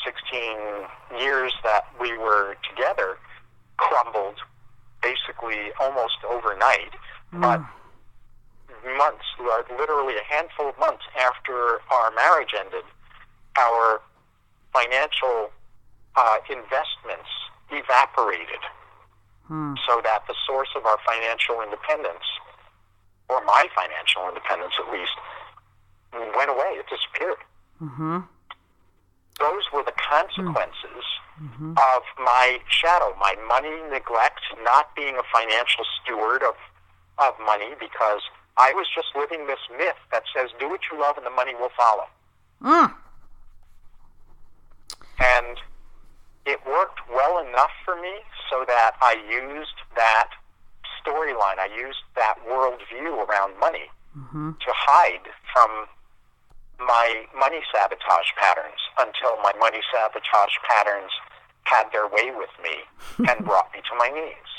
16 years that we were together crumbled basically almost overnight, but months, literally a handful of months after our marriage ended, our financial investments evaporated, so that the source of our financial independence, or my financial independence at least, went away. It disappeared. Those were the consequences of my shadow, my money neglect, not being a financial steward of money, because I was just living this myth that says, do what you love and the money will follow. And it worked well enough for me so that I used that storyline, I used that worldview around money to hide from my money sabotage patterns until my money sabotage patterns had their way with me and brought me to my knees.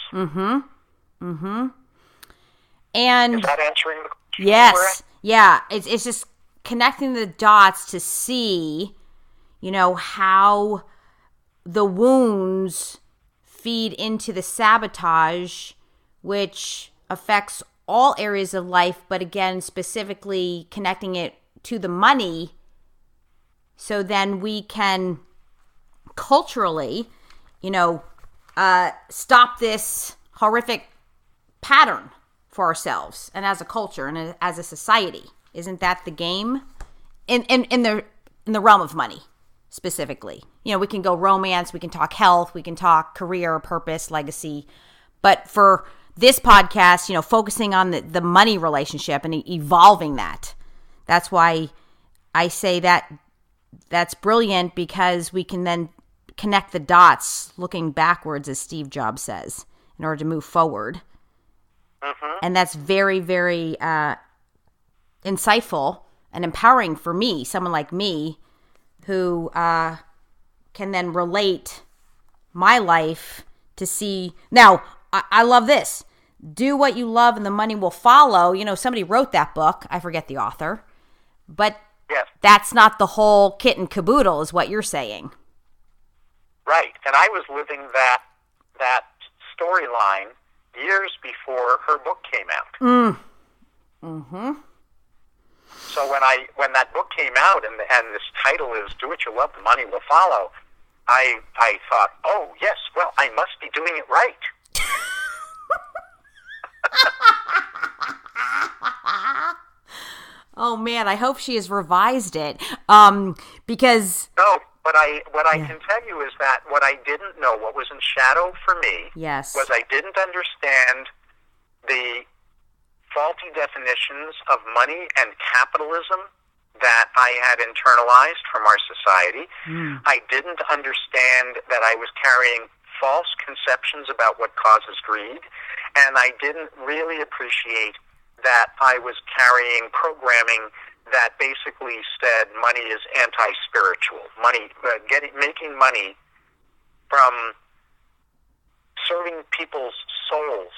And is that answering the question? Yes. Yeah. It's just connecting the dots to see, how the wounds feed into the sabotage, which affects all areas of life, but again, specifically connecting it to the money, so then we can culturally, stop this horrific pattern for ourselves and as a culture and as a society. Isn't that the game? In the realm of money, specifically. We can go romance, we can talk health, we can talk career, purpose, legacy. But for this podcast, focusing on the money relationship and evolving that. That's why I say that's brilliant, because we can then connect the dots looking backwards, as Steve Jobs says, in order to move forward. And that's very, very insightful and empowering for me, someone like me, who can then relate my life to see. Now, I love this. Do what you love and the money will follow. Somebody wrote that book. I forget the author. But yes, that's not the whole kit and caboodle, is what you're saying. Right. And I was living that storyline years before her book came out. So when that book came out and this title is "Do What You Love, the Money Will Follow," I thought, oh yes, well I must be doing it right. Oh man, I hope she has revised it. Because no, but I can tell you is that what I didn't know, what was in shadow for me, was I didn't understand the faulty definitions of money and capitalism that I had internalized from our society. I didn't understand that I was carrying false conceptions about what causes greed, and I didn't really appreciate that I was carrying programming that basically said money is anti-spiritual. Making money from serving people's souls,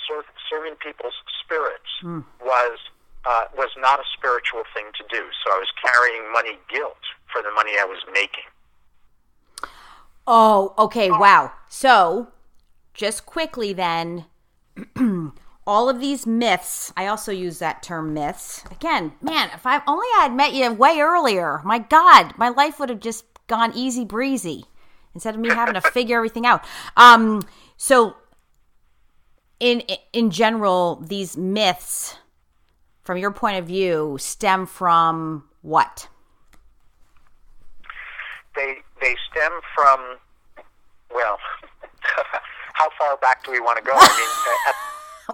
serving people's spirits was not a spiritual thing to do. So I was carrying money guilt for the money I was making. Oh, okay. Wow. So just quickly then, all of these myths, I also use that term myths. Again, man, if I only had met you way earlier, my God, my life would have just gone easy breezy instead of me having to figure everything out. So in general, these myths, from your point of view, stem from what? They stem from, well, how far back do we want to go? I mean, at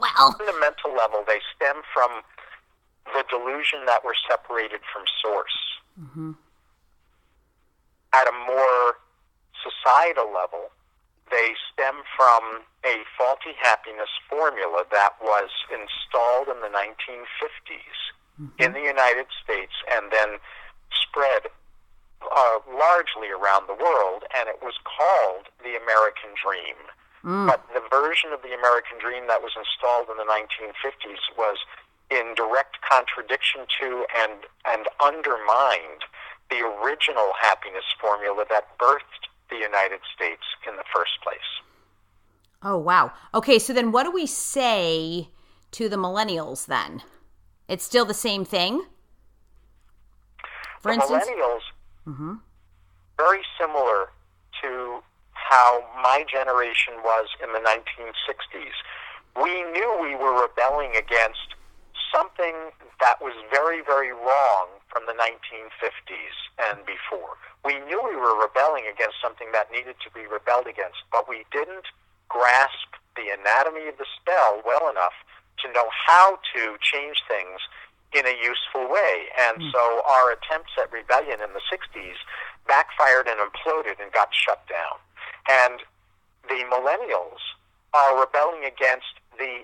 well, the fundamental level, they stem from the delusion that we're separated from source. Mm-hmm. At a more societal level, they stem from a faulty happiness formula that was installed in the 1950s in the United States and then spread largely around the world, and it was called the American Dream. But the version of the American Dream that was installed in the 1950s was in direct contradiction to and undermined the original happiness formula that birthed the United States in the first place. Oh, wow. Okay, so then what do we say to the millennials then? It's still the same thing? For instance? Millennials, very similar to how my generation was in the 1960s. We knew we were rebelling against something that was very, very wrong from the 1950s and before. We knew we were rebelling against something that needed to be rebelled against, but we didn't grasp the anatomy of the spell well enough to know how to change things in a useful way. And so our attempts at rebellion in the 60s backfired and imploded and got shut down. And the millennials are rebelling against the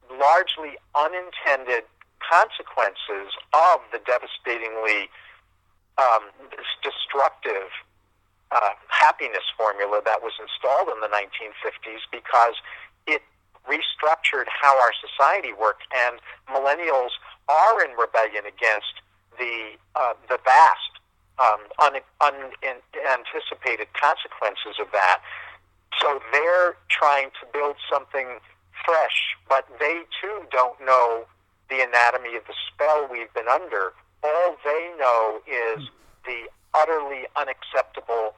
largely unintended consequences of the devastatingly destructive happiness formula that was installed in the 1950s, because it restructured how our society worked, and millennials are in rebellion against the vast unanticipated consequences of that. So they're trying to build something fresh, but they too don't know the anatomy of the spell we've been under. All they know is the utterly unacceptable,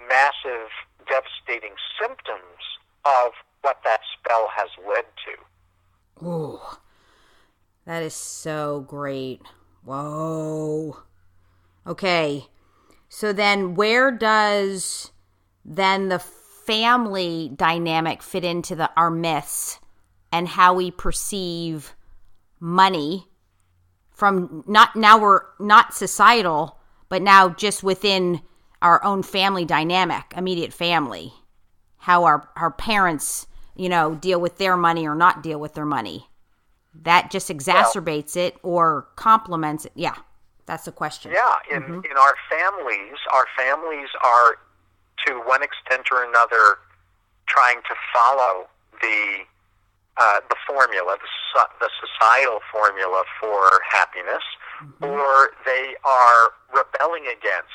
massive, devastating symptoms of what that spell has led to. Ooh, that is so great. Whoa. Okay, so then where does then the family dynamic fit into our myths and how we perceive money from we're not societal, but now just within our own family dynamic, immediate family, how our parents, deal with their money or not deal with their money. That just exacerbates it or complements it. Yeah, that's the question. Yeah, in our families are, to one extent or another, trying to follow the formula, the societal formula for happiness, or they are rebelling against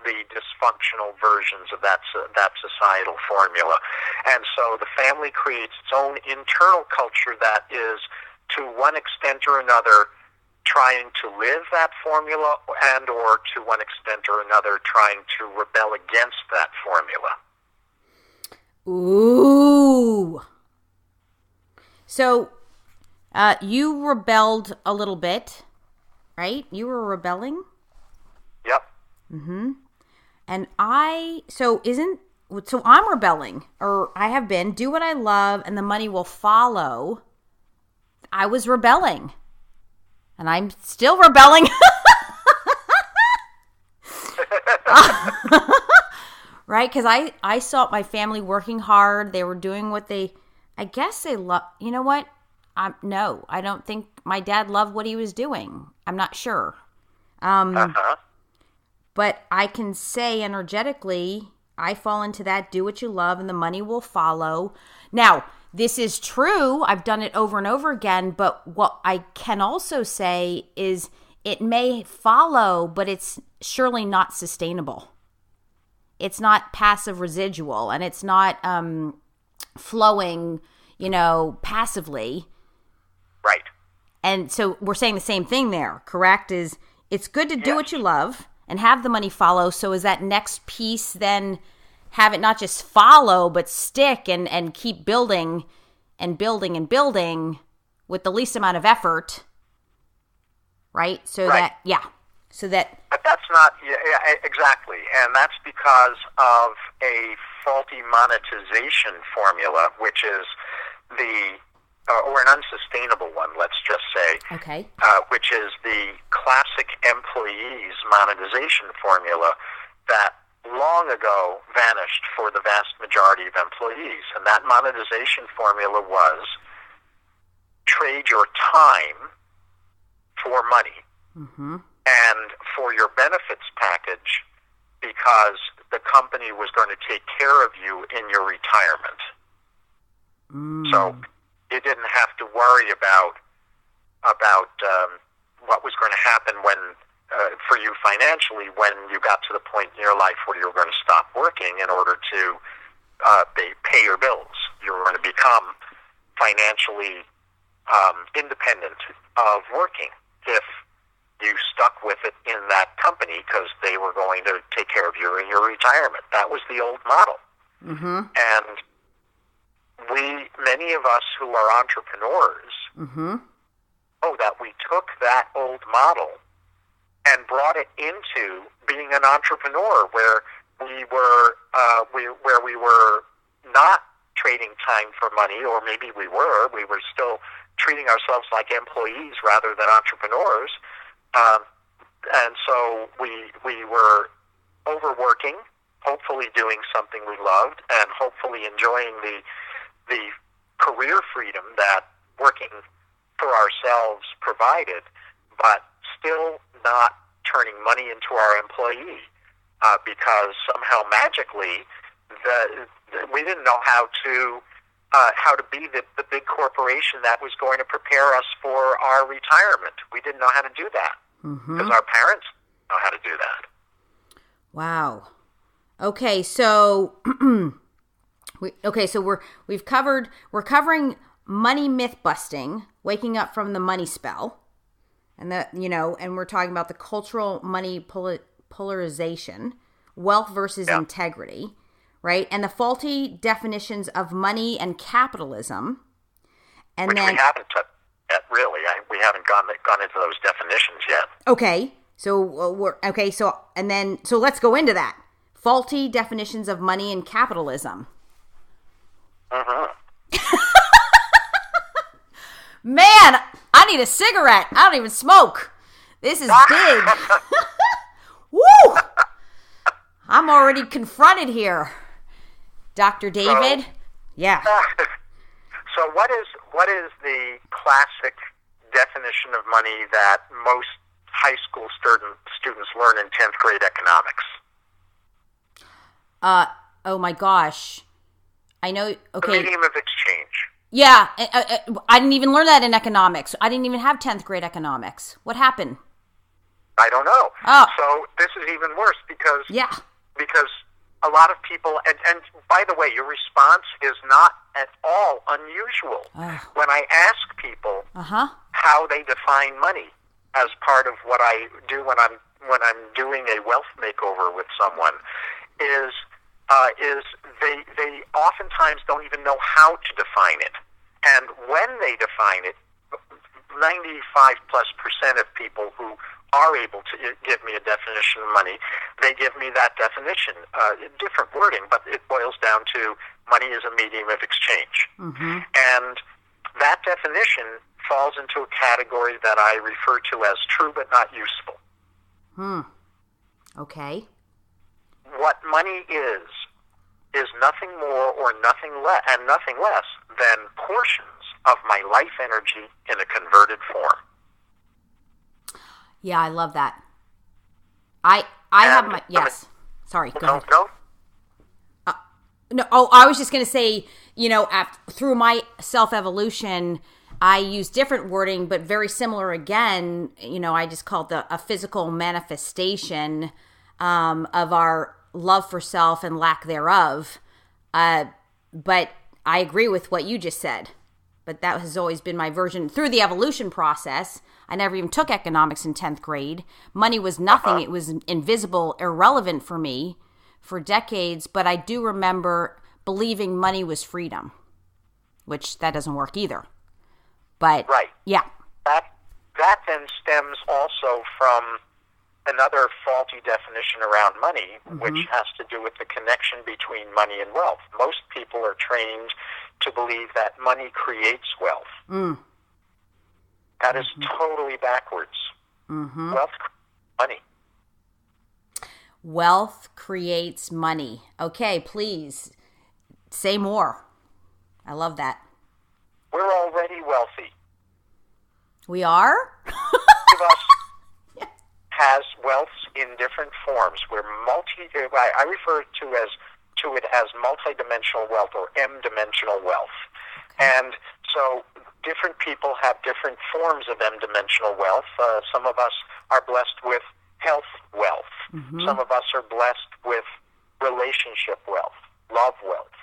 the dysfunctional versions of that societal formula. And so the family creates its own internal culture that is, to one extent or another, trying to live that formula, and or to one extent or another trying to rebel against that formula. Ooh. So, you rebelled a little bit, right? You were rebelling? Yep. Mm-hmm. And so I'm rebelling, or I have been. Do what I love and the money will follow. I was rebelling. And I'm still rebelling. Right? Because I saw my family working hard. They were doing what I guess they love. You know what? No, I don't think my dad loved what he was doing. I'm not sure. But I can say energetically, I fall into that, do what you love and the money will follow. Now, this is true. I've done it over and over again. But what I can also say is it may follow, but it's surely not sustainable. It's not passive residual, and it's not flowing, passively. Right. And so we're saying the same thing there, correct? Is it's good to do what you love and have the money follow. So is that next piece then have it not just follow, but stick and keep building and building and building with the least amount of effort, right? But that's not, exactly. And that's because of a faulty monetization formula, which is or an unsustainable one, let's just say, which is the classic employees monetization formula that long ago vanished for the vast majority of employees. And that monetization formula was trade your time for money and for your benefits package because the company was going to take care of you in your retirement. So you didn't have to worry about what was going to happen when for you financially when you got to the point in your life where you were going to stop working in order to pay your bills. You were going to become financially independent of working if you stuck with it in that company because they were going to take care of you in your retirement. That was the old model. And many of us who are entrepreneurs, that we took that old model and brought it into being an entrepreneur, where we were not trading time for money, or maybe we were still treating ourselves like employees rather than entrepreneurs, and so we were overworking, hopefully doing something we loved, and hopefully enjoying the career freedom that working for ourselves provided, but still not turning money into our employee because somehow magically we didn't know how to be the big corporation that was going to prepare us for our retirement. We didn't know how to do that because our parents didn't know how to do that. Wow. Okay, so we're covering money myth busting, waking up from the money spell, and and we're talking about the cultural money polarization, wealth versus integrity, right? And the faulty definitions of money and capitalism. And which then we haven't touched yet, really. We haven't gone into those definitions yet. Okay, so so let's go into that. Faulty definitions of money and capitalism. Man, I need a cigarette. I don't even smoke. This is big. Woo! I'm already confronted here. Dr. David? Yeah. So what is the classic definition of money that most high school students learn in 10th grade economics? Oh my gosh. I know, okay. The medium of exchange. Yeah, I didn't even learn that in economics. I didn't even have 10th grade economics. What happened? I don't know. Oh. So this is even worse because yeah. Because a lot of people, and by the way, your response is not at all unusual. When I ask people how they define money as part of what I do when I'm doing a wealth makeover with someone, is they oftentimes don't even know how to define it. And when they define it, 95+% of people who are able to give me a definition of money, they give me that definition, different wording, but it boils down to money is a medium of exchange. And that definition falls into a category that I refer to as true but not useful. Okay. What money is nothing more or nothing less than portions of my life energy in a converted form. Yeah, I love that. I have my, yes. Sorry, go ahead. No. No, I was just going to say, through my self-evolution, I use different wording, but very similar again. I just called a physical manifestation of our love for self and lack thereof. But I agree with what you just said. But that has always been my version through the evolution process. I never even took economics in 10th grade. Money was nothing. It was invisible, irrelevant for me for decades. But I do remember believing money was freedom, which that doesn't work either. But right. Yeah. That then stems also from another faulty definition around money, which has to do with the connection between money and wealth. Most people are trained to believe that money creates wealth. That is totally backwards. Wealth creates money. Wealth creates money. Okay, please say more. I love that. We're already wealthy. We are? Each of us has wealth in different forms. I refer to it as multidimensional wealth or M-dimensional wealth. And so different people have different forms of M-dimensional wealth. Some of us are blessed with health wealth. Some of us are blessed with relationship wealth, love wealth.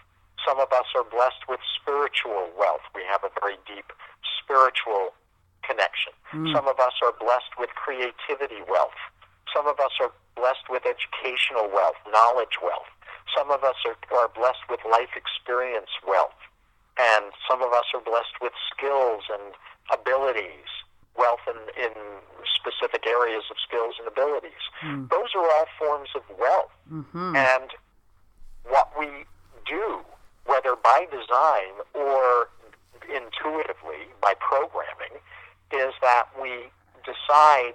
Some of us are blessed with spiritual wealth. We have a very deep spiritual connection. Some of us are blessed with creativity wealth. Some of us are blessed with educational wealth, knowledge wealth. Some of us are blessed with life experience wealth. And some of us are blessed with skills and abilities, wealth in specific areas of skills and abilities. Those are all forms of wealth. And what we do, whether by design or intuitively by programming, is that we decide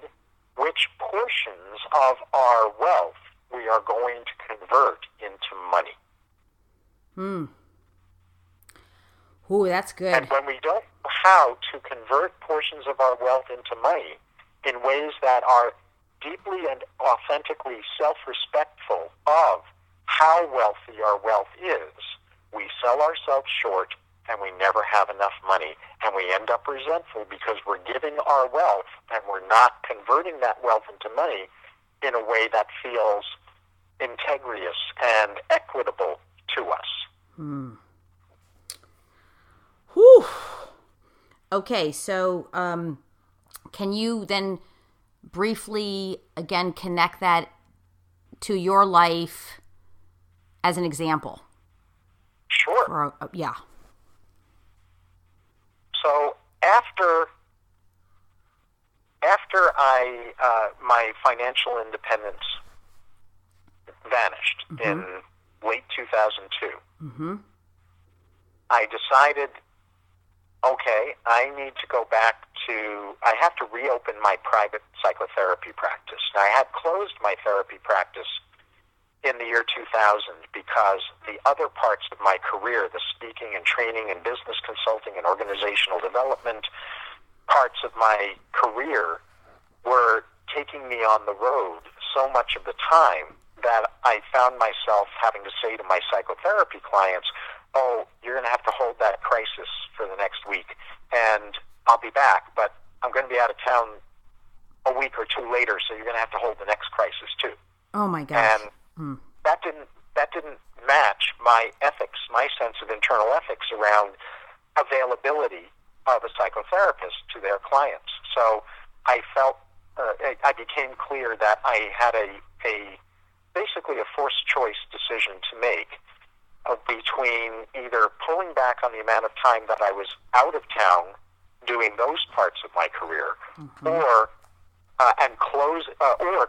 which portions of our wealth we are going to convert into money. Ooh, that's good. And when we don't know how to convert portions of our wealth into money in ways that are deeply and authentically self-respectful of how wealthy our wealth is, we sell ourselves short and we never have enough money. And we end up resentful because we're giving our wealth and we're not converting that wealth into money in a way that feels integrous and equitable to us. Whew. Okay, so can you then briefly, again, connect that to your life as an example? Sure. Yeah. So after my financial independence vanished in late 2002, I decided, okay, I have to reopen my private psychotherapy practice. Now, I had closed my therapy practice in the year 2000 because the other parts of my career, the speaking and training and business consulting and organizational development parts of my career, were taking me on the road so much of the time that I found myself having to say to my psychotherapy clients, oh, you're going to have to hold that crisis for the next week, and I'll be back, but I'm going to be out of town a week or two later, so you're going to have to hold the next crisis too. Oh my gosh. And that didn't match my ethics, my sense of internal ethics around availability of a psychotherapist to their clients. So I felt, I became clear that I had basically a forced choice decision to make between either pulling back on the amount of time that I was out of town doing those parts of my career, or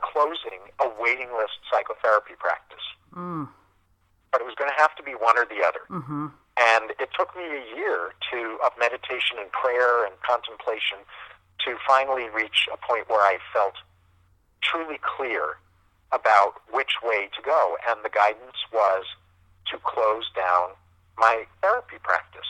closing a waiting list psychotherapy practice. But it was going to have to be one or the other. And it took me a year of meditation and prayer and contemplation to finally reach a point where I felt truly clear about which way to go. And the guidance was to close down my therapy practice.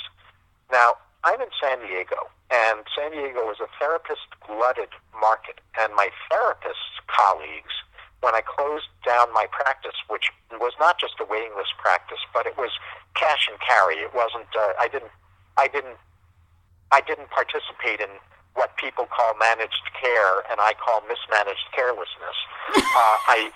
Now, I'm in San Diego, and San Diego is a therapist-glutted market, and my therapist colleagues, when I closed down my practice, which was not just a waiting list practice, but it was cash and carry. It wasn't. I didn't participate in what people call managed care, and I call mismanaged carelessness. I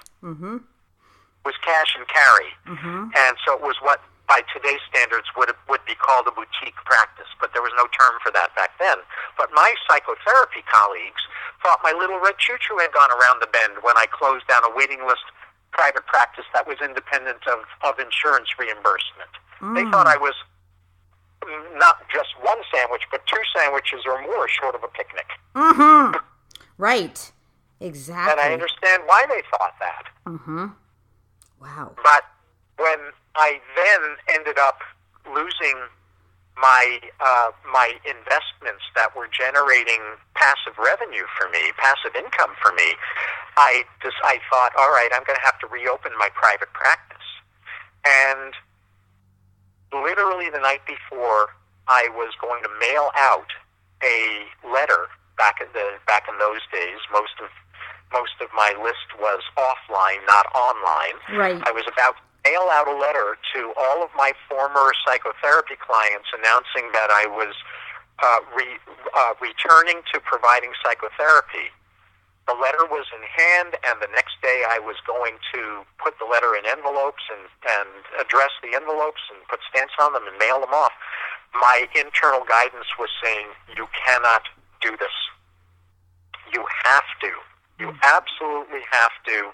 was cash and carry, and so it was what by today's standards would be called a boutique practice, but there was no term for that back then. But my psychotherapy colleagues thought my little red choo-choo had gone around the bend when I closed down a waiting list private practice that was independent of insurance reimbursement. They thought I was not just one sandwich, but two sandwiches or more short of a picnic. Right. Exactly. And I understand why they thought that. Wow. But when I then ended up losing my investments that were generating passive revenue for me, passive income for me, I thought, all right, I'm going to have to reopen my private practice. And literally the night before, I was going to mail out a letter. Back in those days, most of my list was offline, not online. Right. I was about to mail out a letter to all of my former psychotherapy clients announcing that I was returning to providing psychotherapy. The letter was in hand, and the next day I was going to put the letter in envelopes and address the envelopes and put stamps on them and mail them off. My internal guidance was saying, you cannot do this. You have to. You absolutely have to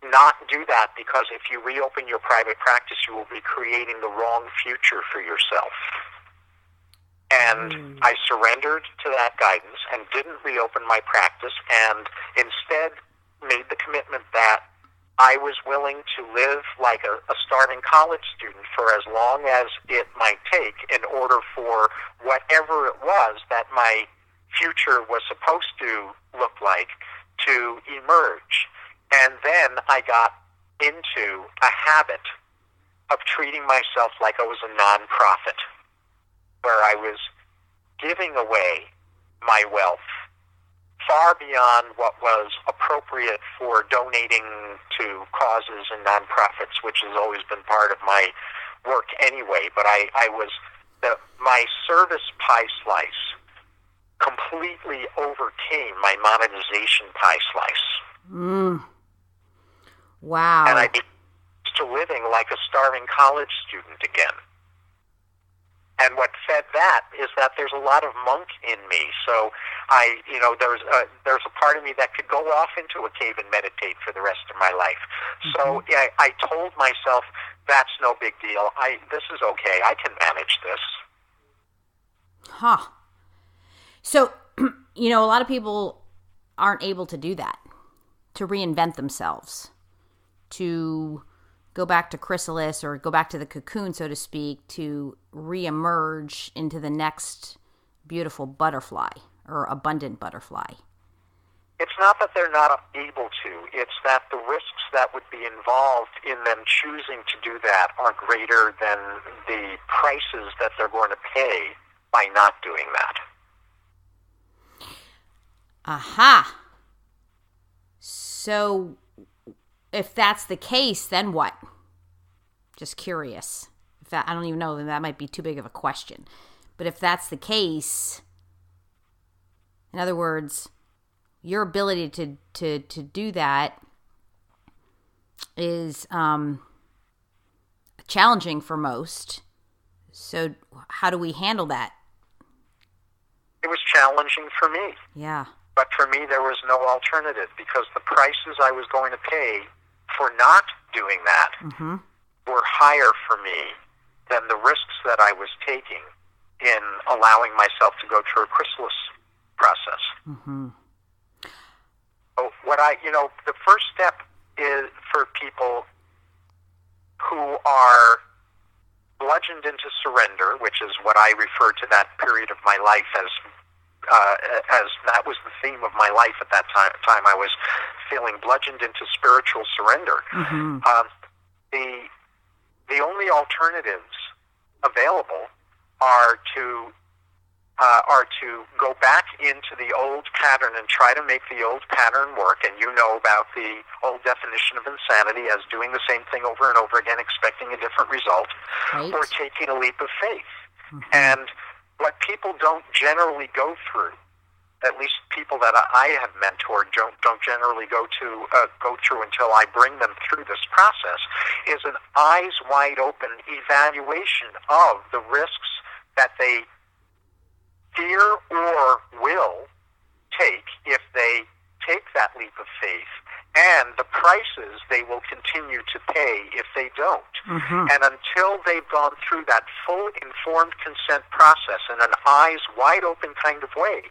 not do that, because if you reopen your private practice, you will be creating the wrong future for yourself. And I surrendered to that guidance and didn't reopen my practice, and instead made the commitment that I was willing to live like a starving college student for as long as it might take in order for whatever it was that my future was supposed to look like to emerge. And then I got into a habit of treating myself like I was a nonprofit, where I was giving away my wealth far beyond what was appropriate for donating to causes and nonprofits, which has always been part of my work anyway. But my service pie slice completely overcame my monetization pie slice. Wow. And I became to living like a starving college student again. And what fed that is that there's a lot of monk in me. So there's a part of me that could go off into a cave and meditate for the rest of my life. So I told myself, that's no big deal. This is okay. I can manage this. Huh. So, a lot of people aren't able to do that, to reinvent themselves, to go back to chrysalis or go back to the cocoon, so to speak, to reemerge into the next beautiful butterfly or abundant butterfly. It's not that they're not able to. It's that the risks that would be involved in them choosing to do that are greater than the prices that they're going to pay by not doing that. Aha. So if that's the case, then what? Just curious. I don't even know, that might be too big of a question. But if that's the case, in other words, your ability to do that is challenging for most. So how do we handle that? It was challenging for me. Yeah. But for me, there was no alternative, because the prices I was going to pay for not doing that were higher for me than the risks that I was taking in allowing myself to go through a chrysalis process. So the first step is for people who are bludgeoned into surrender, which is what I refer to that period of my life as that was the theme of my life at that time. I was feeling bludgeoned into spiritual surrender. The only alternatives available are to go back into the old pattern and try to make the old pattern work. And you know about the old definition of insanity as doing the same thing over and over again, expecting a different result, Right. or taking a leap of faith. Mm-hmm. And what people don't generally go through, at least people that I have mentored don't generally go through until I bring them through this process, is an eyes wide open evaluation of the risks that they fear or will take if they take that leap of faith, and the prices they will continue to pay if they don't. Mm-hmm. And until they've gone through that full informed consent process in an eyes wide open kind of way,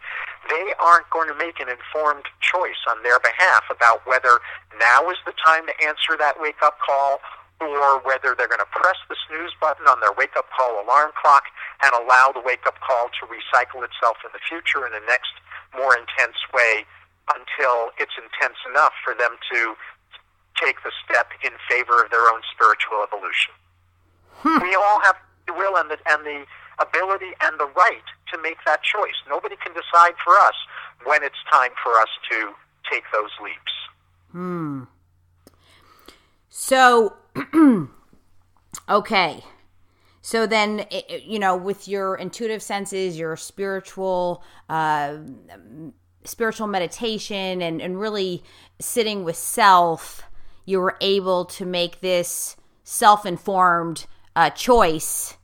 they aren't going to make an informed choice on their behalf about whether now is the time to answer that wake-up call, or whether they're going to press the snooze button on their wake-up call alarm clock and allow the wake-up call to recycle itself in the future in a next, more intense way until it's intense enough for them to take the step in favor of their own spiritual evolution. We all have the will and the ability and the right to make that choice. Nobody can decide for us when it's time for us to take those leaps. So, okay. So then, with your intuitive senses, your spiritual meditation, and really sitting with self, you were able to make this self-informed choice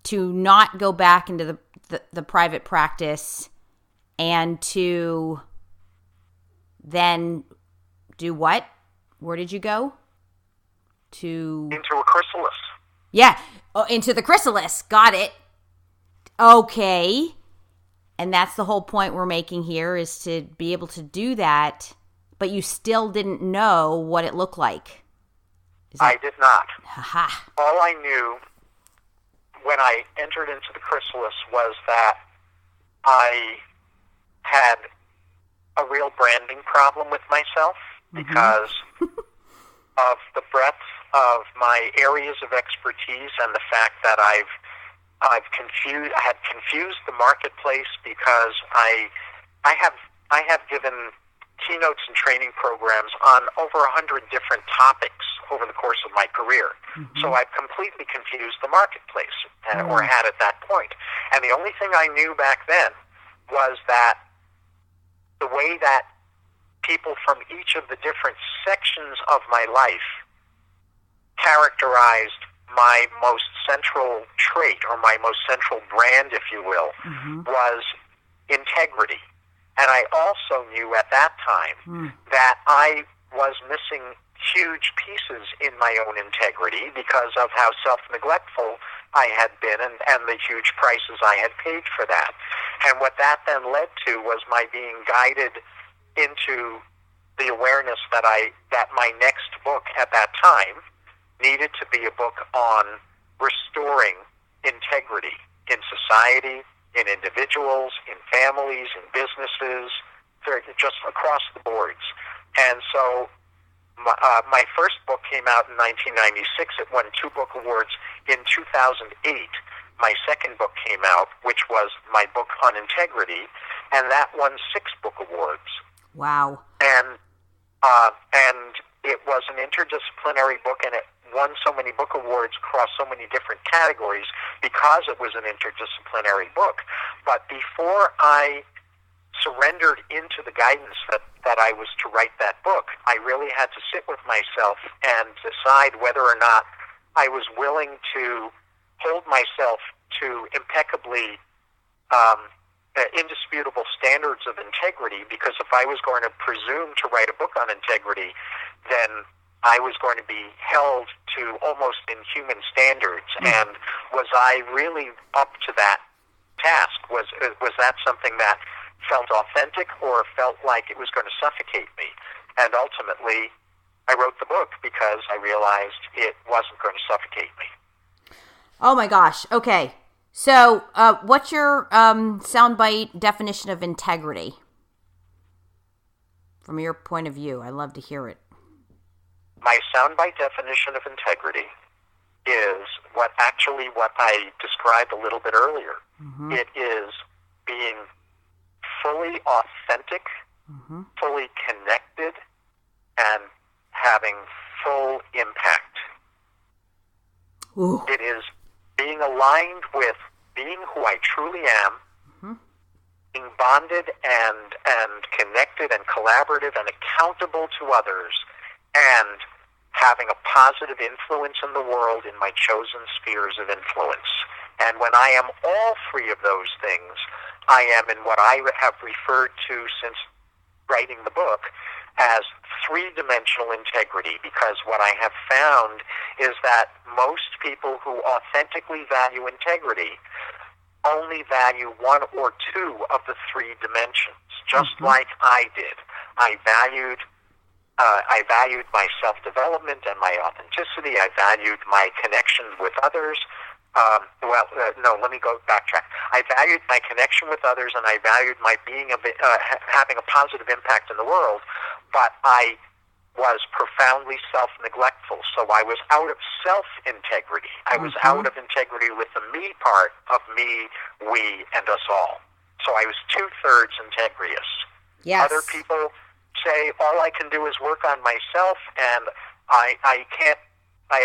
to not go back into the private practice, and to then do what? Where did you go? Into a chrysalis. Yeah, into the chrysalis. Got it. Okay. And that's the whole point we're making here, is to be able to do that, but you still didn't know what it looked like. I did not. Aha. All I knew when I entered into the chrysalis was that I had a real branding problem with myself, because of the breadth of my areas of expertise and the fact that I had confused the marketplace, because I have given keynotes and training programs on over 100 different topics over the course of my career. So I've completely confused the marketplace, or had at that point. And the only thing I knew back then was that the way that people from each of the different sections of my life characterized my most central trait, or my most central brand, if you will, was integrity. And I also knew at that time that I was missing huge pieces in my own integrity because of how self-neglectful I had been, and the huge prices I had paid for that. And what that then led to was my being guided into the awareness that my next book at that time needed to be a book on restoring integrity in society, in individuals, in families, in businesses, just across the boards. And so my first book came out in 1996. It won 2 book awards. In 2008, my second book came out, which was my book on integrity, and that won 6 book awards. Wow. And it was an interdisciplinary book, and it won so many book awards across so many different categories because it was an interdisciplinary book. But before I surrendered into the guidance that I was to write that book, I really had to sit with myself and decide whether or not I was willing to hold myself to impeccably indisputable standards of integrity, because if I was going to presume to write a book on integrity, then I was going to be held to almost inhuman standards. And was I really up to that task? Was that something that felt authentic, or felt like it was going to suffocate me? And ultimately, I wrote the book because I realized it wasn't going to suffocate me. Oh my gosh. Okay. So, what's your soundbite definition of integrity? From your point of view, I'd love to hear it. My soundbite definition of integrity is what I described a little bit earlier. Mm-hmm. It is being fully authentic, mm-hmm. fully connected, and having full impact. Ooh. It is being aligned with being who I truly am, mm-hmm. being bonded and connected and collaborative and accountable to others, and having a positive influence in the world in my chosen spheres of influence. And when I am all three of those things, I am in what I have referred to since writing the book as three-dimensional integrity, because what I have found is that most people who authentically value integrity only value one or two of the three dimensions, just mm-hmm. like I did. I valued my self-development and my authenticity. I valued my connection with others. Let me go backtrack. I valued my connection with others, and I valued my having a positive impact in the world, but I was profoundly self-neglectful. So I was out of self-integrity. I was mm-hmm. out of integrity with the me part of me, we, and us all. So I was 2/3 integrous. Yes. Other people say all I can do is work on myself, and I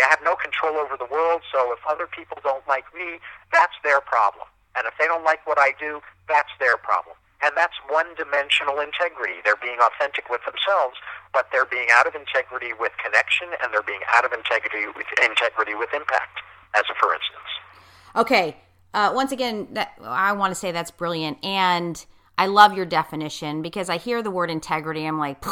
have no control over the world, so if other people don't like me, that's their problem. And if they don't like what I do, that's their problem. And that's one-dimensional integrity. They're being authentic with themselves, but they're being out of integrity with connection, and they're being out of integrity with impact, as a for instance. Okay. Once again, I want to say that's brilliant. And I love your definition, because I hear the word integrity. I'm like,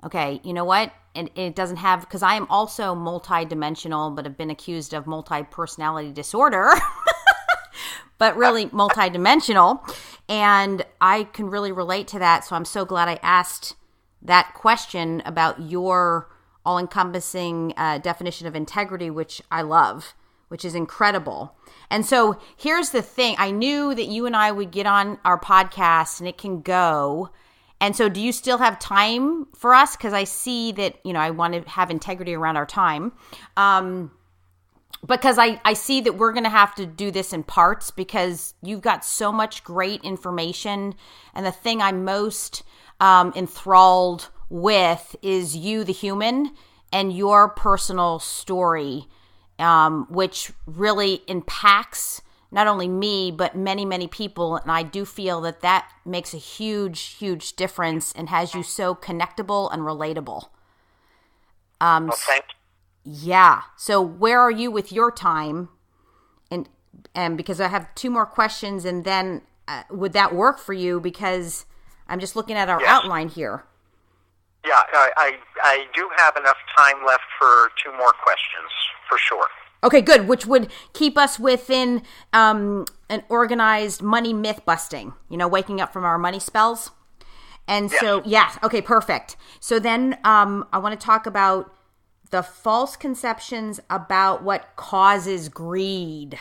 okay, you know what? And it doesn't have, because I am also multidimensional, but have been accused of multi-personality disorder, but really multidimensional. And I can really relate to that. So I'm so glad I asked that question about your all-encompassing definition of integrity, which I love, which is incredible. And so here's the thing. I knew that you and I would get on our podcast and it can go. And so do you still have time for us? Because I see that, I want to have integrity around our time. Because I see that we're going to have to do this in parts, because you've got so much great information. And the thing I'm most enthralled with is you, the human, and your personal story, which really impacts not only me, but many, many people. And I do feel that makes a huge, huge difference and has you so connectable and relatable. Well, thank you. Yeah. So where are you with your time? And because I have two more questions, and then would that work for you? Because I'm just looking at our outline here. Yeah, I do have enough time left for two more questions, for sure. Okay, good. Which would keep us within an organized money myth busting, waking up from our money spells. And so, okay, perfect. So then I want to talk about the false conceptions about what causes greed.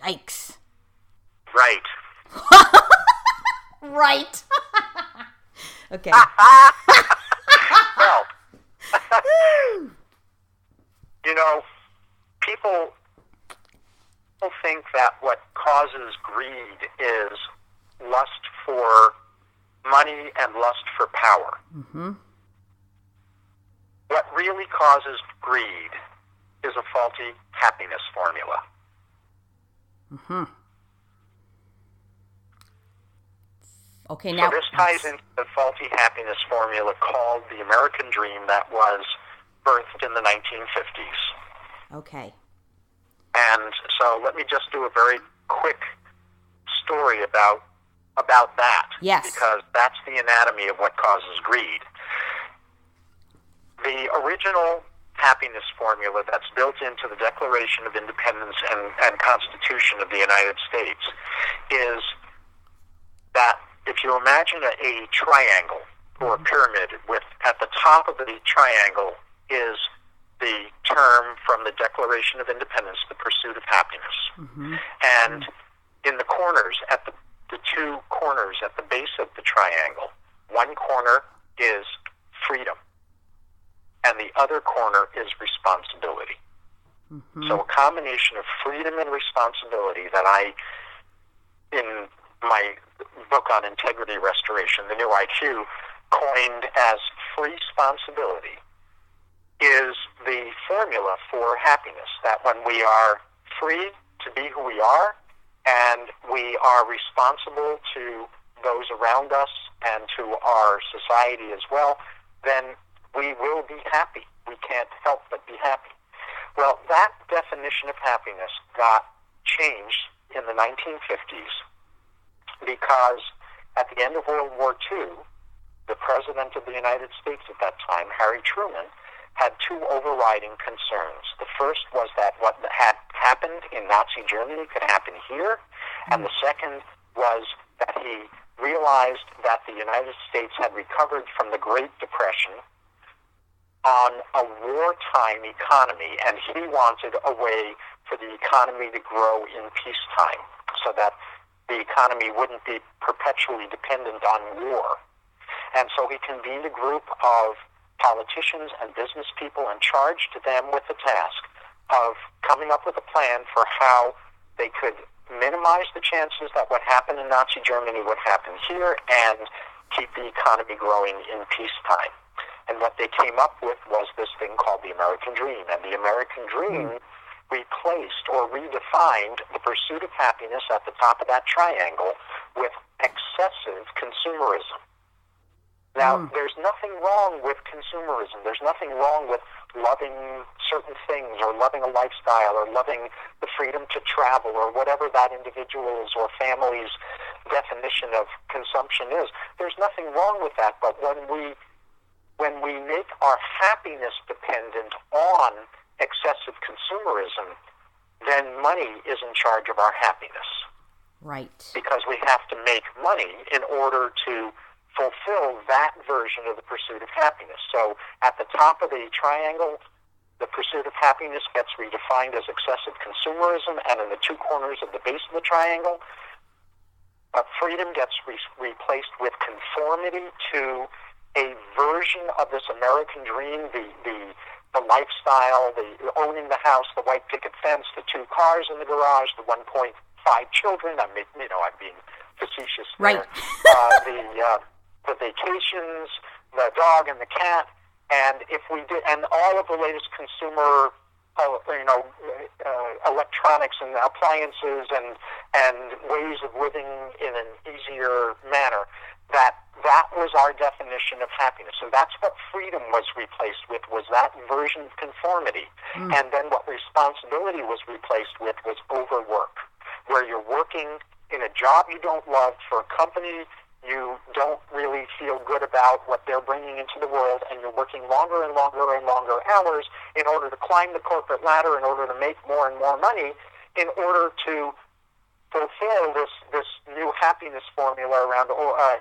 Yikes. Right. Right. Okay. Well, people think that what causes greed is lust for money and lust for power. Mm-hmm. What really causes greed is a faulty happiness formula. Mm-hmm. Okay, now so this ties into the faulty happiness formula called the American Dream that was birthed in the 1950s. Okay. And so let me just do a very quick story about that. Yes. Because that's the anatomy of what causes greed. The original happiness formula that's built into the Declaration of Independence and Constitution of the United States is that if you imagine a triangle or a pyramid with at the top of the triangle is the term from the Declaration of Independence, the pursuit of happiness. Mm-hmm. And in the corners, at the two corners at the base of the triangle, one corner is freedom, and the other corner is responsibility. So a combination of freedom and responsibility that in my book on integrity restoration, The New IQ, coined as free responsibility, is the formula for happiness. That when we are free to be who we are, and we are responsible to those around us and to our society as well, then we will be happy. We can't help but be happy. Well, that definition of happiness got changed in the 1950s because at the end of World War II, the President of the United States at that time, Harry Truman, had two overriding concerns. The first was that what had happened in Nazi Germany could happen here, and the second was that he realized that the United States had recovered from the Great Depression on a wartime economy, and he wanted a way for the economy to grow in peacetime so that the economy wouldn't be perpetually dependent on war. And so he convened a group of politicians and business people and charged them with the task of coming up with a plan for how they could minimize the chances that what happened in Nazi Germany would happen here and keep the economy growing in peacetime. And what they came up with was this thing called the American Dream. And the American Dream replaced or redefined the pursuit of happiness at the top of that triangle with excessive consumerism. Now, there's nothing wrong with consumerism. There's nothing wrong with loving certain things or loving a lifestyle or loving the freedom to travel or whatever that individual's or family's definition of consumption is. There's nothing wrong with that, but when we make our happiness dependent on excessive consumerism, then money is in charge of our happiness. Right. Because we have to make money in order to fulfill that version of the pursuit of happiness. So at the top of the triangle, the pursuit of happiness gets redefined as excessive consumerism, and in the two corners of the base of the triangle, freedom gets replaced with conformity to a version of this American dream, the lifestyle, the owning the house, the white picket fence, the 2 cars in the garage, the 1.5 children. I'm being facetious there. Right. The vacations, the dog and the cat, and if we did, and all of the latest consumer, electronics and appliances and ways of living in an easier manner. That was our definition of happiness. So that's what freedom was replaced with, was that version of conformity. And then what responsibility was replaced with was overwork, where you're working in a job you don't love for a company you don't really feel good about what they're bringing into the world, and you're working longer and longer and longer hours in order to climb the corporate ladder, in order to make more and more money, in order to fulfill this new happiness formula around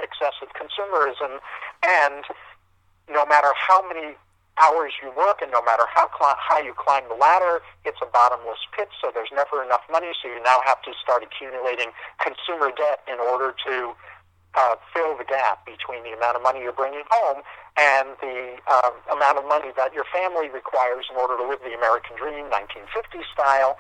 excessive consumerism. And no matter how many hours you work and no matter how high you climb the ladder, it's a bottomless pit, so there's never enough money, so you now have to start accumulating consumer debt in order to fill the gap between the amount of money you're bringing home and the amount of money that your family requires in order to live the American dream, 1950s style.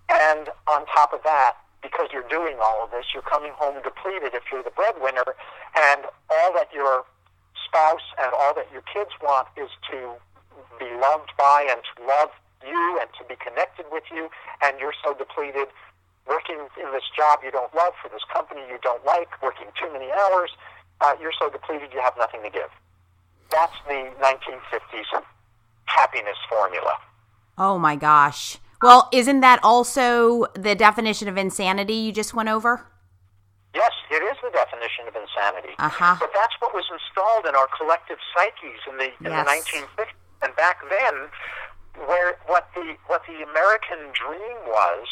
And on top of that, because you're doing all of this, you're coming home depleted if you're the breadwinner, and all that your spouse and all that your kids want is to be loved by and to love you and to be connected with you, and you're so depleted working in this job you don't love for this company you don't like, working too many hours, you're so depleted you have nothing to give. That's the 1950s happiness formula. Oh my gosh. Well, isn't that also the definition of insanity you just went over? Yes, it is the definition of insanity. Uh-huh. But that's what was installed in our collective psyches in the 1950s. And back then, what the American dream was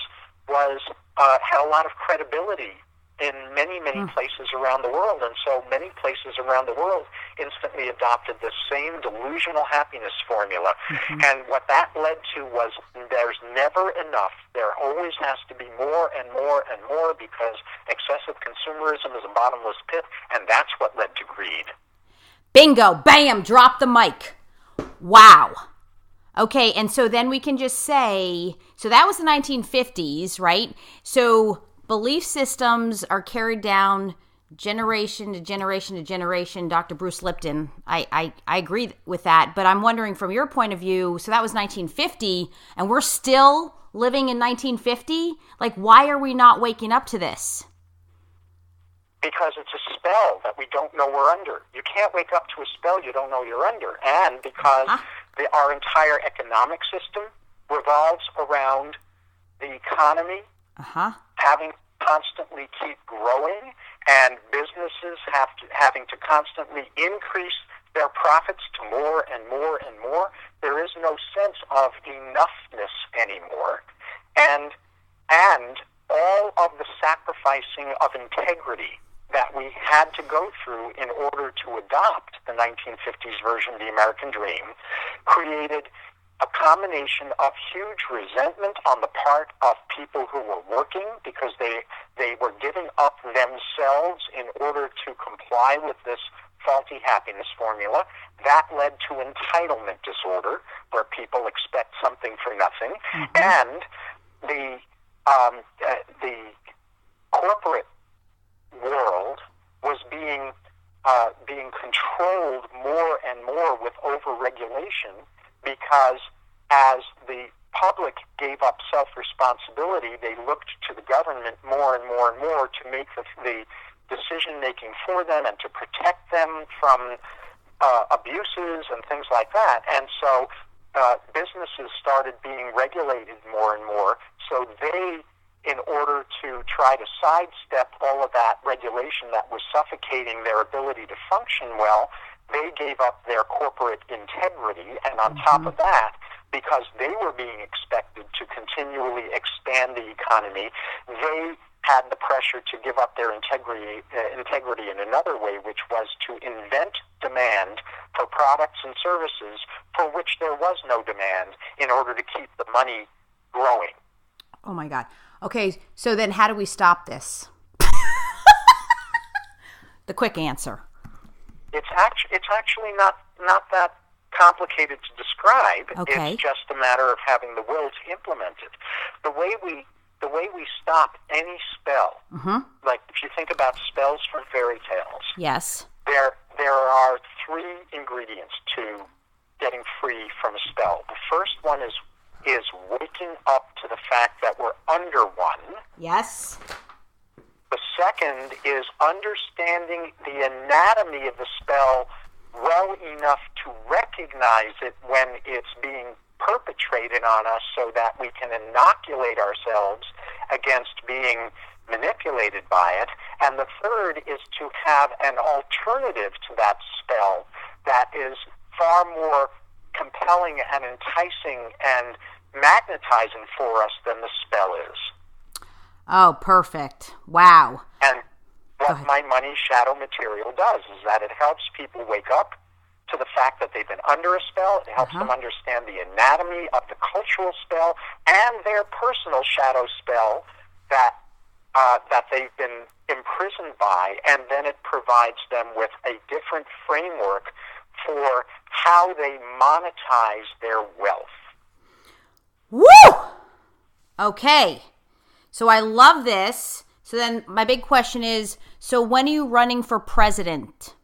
had a lot of credibility in many places around the world, and so many places around the world instantly adopted the same delusional happiness formula. And what that led to was there's never enough. There always has to be more and more and more, because excessive consumerism is a bottomless pit, and that's what led to greed. Bingo, bam, drop the mic. Wow. Okay, and so then we can just say, so that was the 1950s, right? So belief systems are carried down generation to generation to generation. Dr. Bruce Lipton, I agree with that, but I'm wondering from your point of view, so that was 1950, and we're still living in 1950? Like, why are we not waking up to this? Because it's a spell that we don't know we're under. You can't wake up to a spell you don't know you're under. And because our entire economic system revolves around the economy having to constantly keep growing, and businesses having to constantly increase their profits to more and more and more. There is no sense of enoughness anymore. And all of the sacrificing of integrity that we had to go through in order to adopt the 1950s version of the American dream created a combination of huge resentment on the part of people who were working because they were giving up themselves in order to comply with this faulty happiness formula. That led to entitlement disorder, where people expect something for nothing, and the corporate world was being controlled more and more with overregulation, because as the public gave up self-responsibility, they looked to the government more and more and more to make the decision-making for them and to protect them from abuses and things like that. And so businesses started being regulated more and more, so they, in order to try to sidestep all of that regulation that was suffocating their ability to function well, they gave up their corporate integrity, and on top of that, because they were being expected to continually expand the economy, they had the pressure to give up their integrity in another way, which was to invent demand for products and services for which there was no demand, in order to keep the money growing. Oh my God. Okay, so then how do we stop this? The quick answer. It's actually not that complicated to describe. Okay. It's just a matter of having the will to implement it. The way we stop any spell, like if you think about spells from fairy tales, yes, there are three ingredients to getting free from a spell. The first one is waking up to the fact that we're under one. Yes. The second is understanding the anatomy of the spell well enough to recognize it when it's being perpetrated on us, so that we can inoculate ourselves against being manipulated by it. And the third is to have an alternative to that spell that is far more compelling and enticing and magnetizing for us than the spell is. Oh, perfect. Wow. And what My Money Shadow material does is that it helps people wake up to the fact that they've been under a spell. It helps them understand the anatomy of the cultural spell and their personal shadow spell that they've been imprisoned by, and then it provides them with a different framework for how they monetize their wealth. Woo! Okay. So I love this. So then my big question is, so when are you running for president?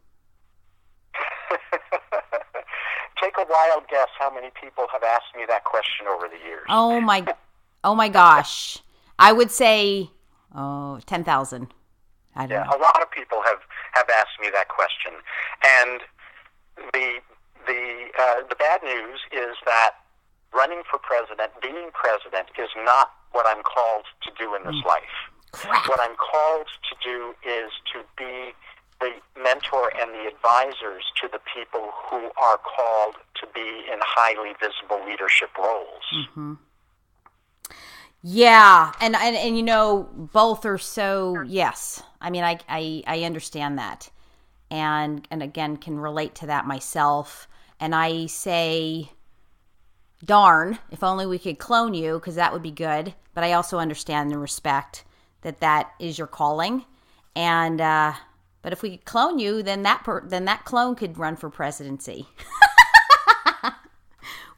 Take a wild guess how many people have asked me that question over the years. Oh my gosh. I would say 10,000. I don't know. A lot of people have asked me that question. And the bad news is that running for president, being president, is not what I'm called to do in this life. Crap. What I'm called to do is to be the mentor and the advisors to the people who are called to be in highly visible leadership roles. Mm-hmm. Yeah, and you know, both are so, yes. I mean, I understand that. And again, can relate to that myself. And I say, darn, if only we could clone you, because that would be good. But I also understand and respect that is your calling. And but if we could clone you, then that clone could run for presidency.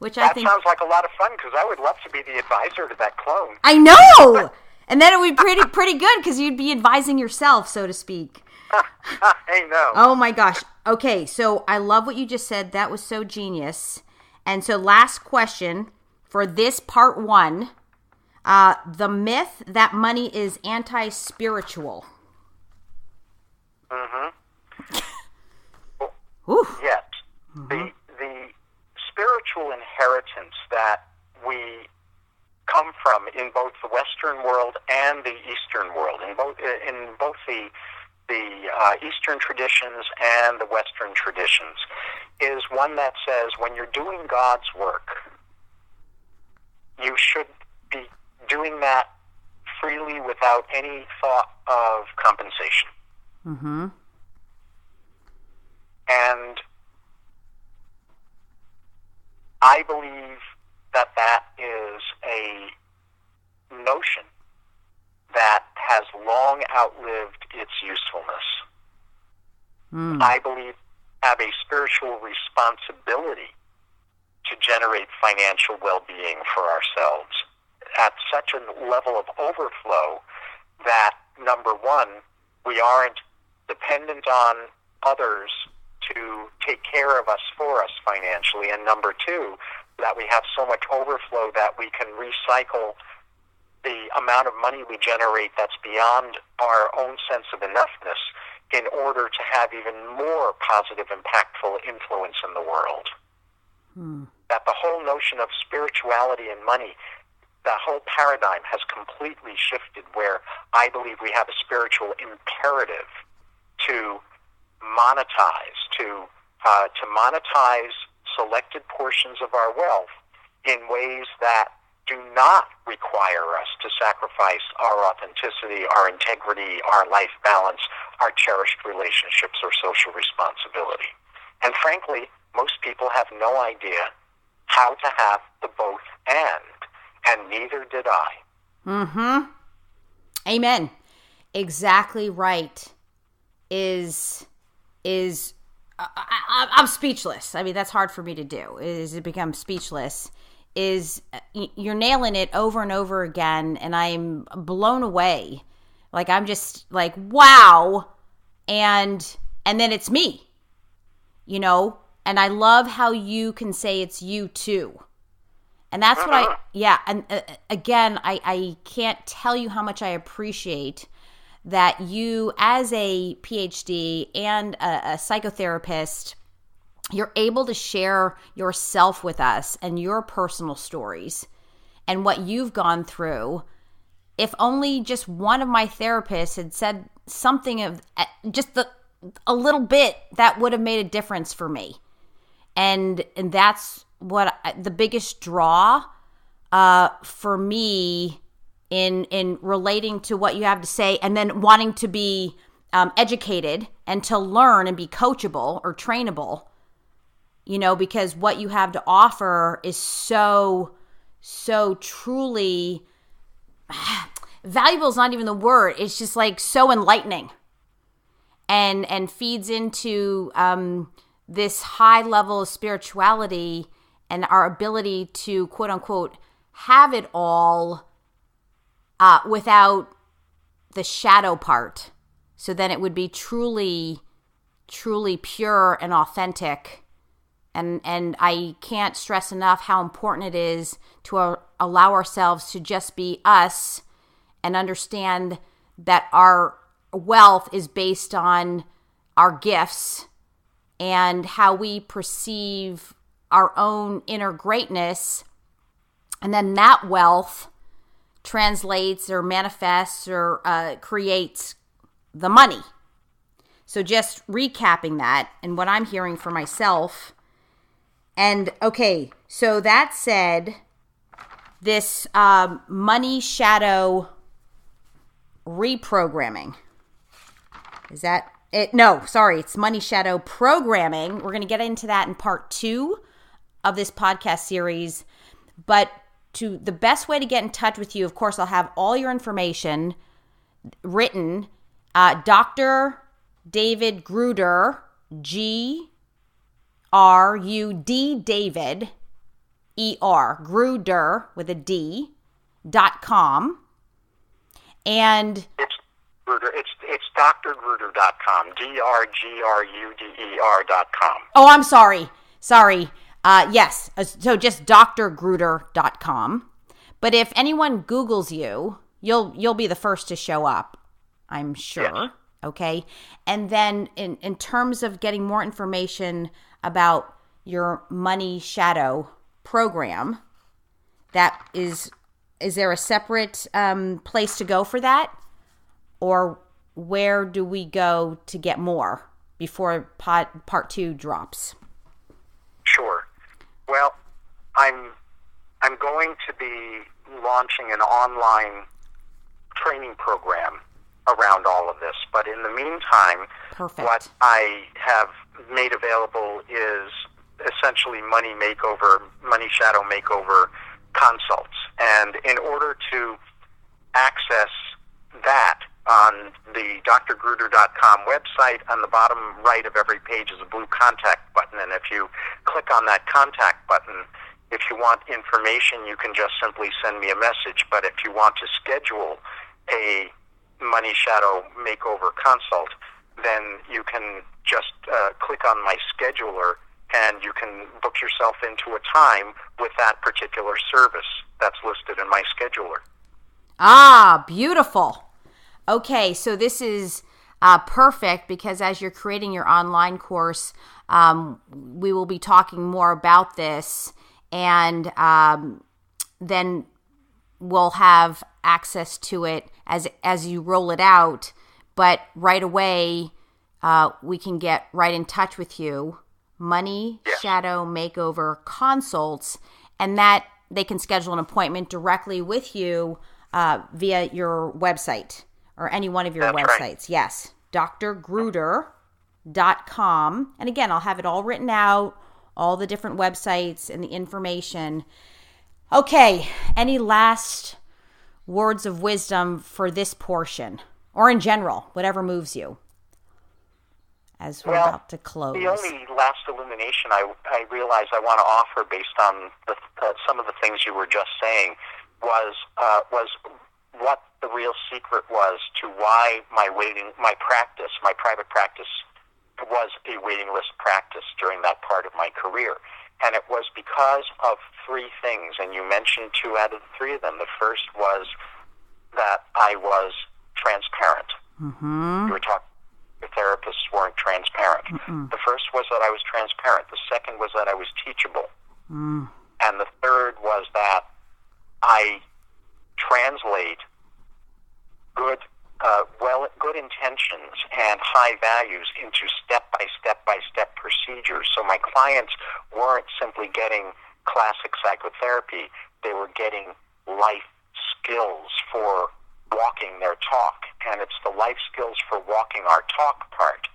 which that I think sounds like a lot of fun, because I would love to be the advisor to that clone. I know, and then it would be pretty good because you'd be advising yourself, so to speak. I know. Oh my gosh. Okay, so I love what you just said. That was so genius. And so, last question for this part 1: the myth that money is anti-spiritual. Yes. The spiritual inheritance that we come from in both the Western world and the Eastern world, in both the Eastern traditions and the Western traditions, is one that says when you're doing God's work, you should be doing that freely without any thought of compensation. Mm-hmm. And I believe that that is a notion that has long outlived its usefulness. I believe we have a spiritual responsibility to generate financial well-being for ourselves at such a level of overflow that, number one, we aren't dependent on others to take care of us for us financially, and number two, that we have so much overflow that we can recycle the amount of money we generate that's beyond our own sense of enoughness in order to have even more positive, impactful influence in the world. That the whole notion of spirituality and money, that whole paradigm has completely shifted, where I believe we have a spiritual imperative to monetize, to monetize selected portions of our wealth in ways that do not require us to sacrifice our authenticity, our integrity, our life balance, our cherished relationships, or social responsibility. And frankly, most people have no idea how to have the both and neither did I. Mm-hmm. Amen. Exactly right. I'm speechless. I mean, that's hard for me to do, is to become speechless. You're nailing it over and over again, and I'm blown away. Like, I'm just like, wow. And then it's me, and I love how you can say it's you too. And that's what and again, I can't tell you how much I appreciate that you, as a PhD and a psychotherapist, you're able to share yourself with us and your personal stories and what you've gone through. If only just one of my therapists had said something of just a little bit, that would have made a difference for me. And that's what the biggest draw for me in relating to what you have to say, and then wanting to be educated and to learn and be coachable or trainable, because what you have to offer is so truly valuable is not even the word. It's just like so enlightening and feeds into this high level of spirituality and our ability to, quote unquote, have it all without the shadow part. So then it would be truly pure and authentic. And I can't stress enough how important it is to allow ourselves to just be us and understand that our wealth is based on our gifts and how we perceive our own inner greatness. And then that wealth translates or manifests or creates the money. So just recapping that and what I'm hearing for myself. And okay, so that said, this money shadow reprogramming, is that it? No, sorry, it's money shadow programming. We're going to get into that in part 2 of this podcast series. But to the best way to get in touch with you, of course, I'll have all your information written. Dr. David Gruder, Grud, David, Gruder with a D.com. And it's Gruder. It's drgruder.com. drgruder.com. Oh, I'm sorry. Yes. So just drgruder.com. But if anyone Googles you, you'll be the first to show up, I'm sure. Yes. Okay. And then in terms of getting more information about your money shadow program, that is there a separate place to go for that? Or where do we go to get more before part 2 drops? Sure. Well, I'm going to be launching an online training program around all of this. But in the meantime, Perfect. What I have made available is essentially money shadow makeover consults. And in order to access that on the drgruder.com website, on the bottom right of every page is a blue contact button. And if you click on that contact button, if you want information, you can just simply send me a message. But if you want to schedule a money shadow makeover consult, then you can just click on my scheduler and you can book yourself into a time with that particular service that's listed in my scheduler. Ah, beautiful. Okay, so this is perfect because as you're creating your online course, we will be talking more about this, and then we'll have access to it as you roll it out. But right away, we can get right in touch with you. Money Shadow Makeover Consults, and that they can schedule an appointment directly with you via your website or any one of your websites. Right. Yes, drgruder.com. And again, I'll have it all written out, all the different websites and the information. Okay, any last words of wisdom for this portion, or in general, whatever moves you, as we're about to close? The only last illumination I realize I want to offer based on some of the things you were just saying was what the real secret was to why my private practice was a waiting list practice during that part of my career. And it was because of 3 things, and you mentioned 2 out of the 3 of them. The first was that I was transparent. Mm-hmm. You were talking, the therapists weren't transparent. Mm-mm. The first was that I was transparent. The second was that I was teachable. Mm. And the third was that I translate good intentions and high values into step-by-step procedures. So my clients weren't simply getting classic psychotherapy. They were getting life skills for walking their talk. And it's the life skills for walking our talk part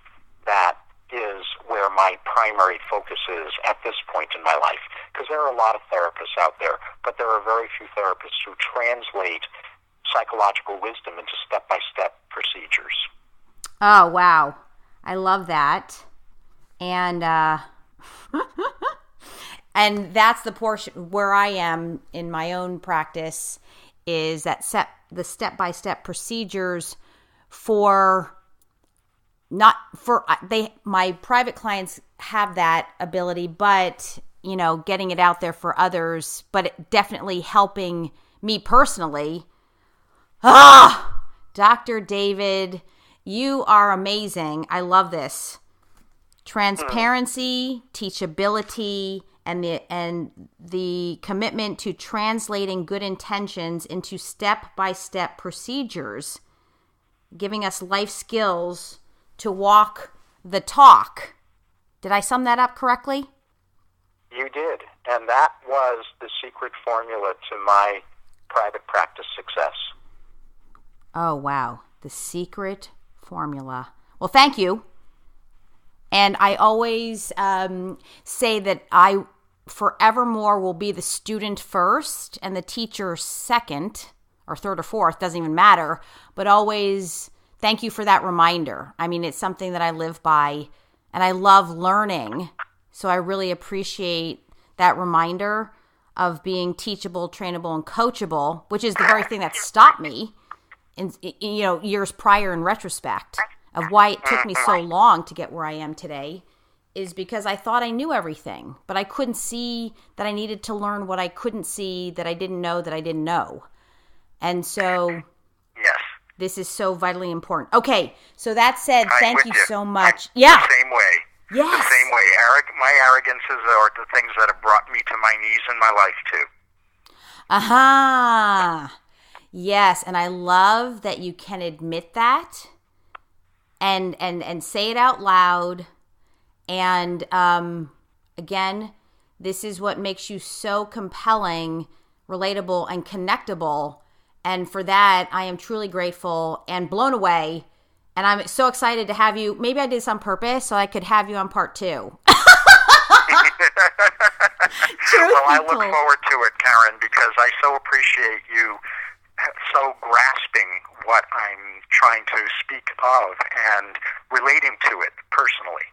that is where my primary focus is at this point in my life. Because there are a lot of therapists out there, but there are very few therapists who translate psychological wisdom into step-by-step procedures. Oh, wow. I love that. And and that's the portion where I am in my own practice, is that the step-by-step procedures my private clients have that ability, but getting it out there for others, but it definitely helping me personally. Dr. David, you are amazing. I love this. Transparency, teachability, and the commitment to translating good intentions into step-by-step procedures, giving us life skills to walk the talk. Did I sum that up correctly? You did. And that was the secret formula to my private practice success. Oh, wow. The secret formula. Well, thank you. And I always say that I forevermore will be the student first and the teacher second, or third or fourth, doesn't even matter. But always thank you for that reminder. I mean, it's something that I live by, and I love learning. So I really appreciate that reminder of being teachable, trainable, and coachable, which is the very thing that stopped me in years prior in retrospect of why it took me so long to get where I am today, is because I thought I knew everything, but I couldn't see that I needed to learn what I couldn't see, that I didn't know that I didn't know. And so yes, this is so vitally important. Okay, so that said, thank you so much. The same way. Yes. The same way. My arrogances are the things that have brought me to my knees in my life, too. Aha. Yes, and I love that you can admit that and say it out loud. And again, this is what makes you so compelling, relatable, and connectable. And for that, I am truly grateful and blown away. And I'm so excited to have you. Maybe I did this on purpose so I could have you on part 2. Well, I look forward to it, Karen, because I so appreciate you so grasping what I'm trying to speak of and relating to it personally.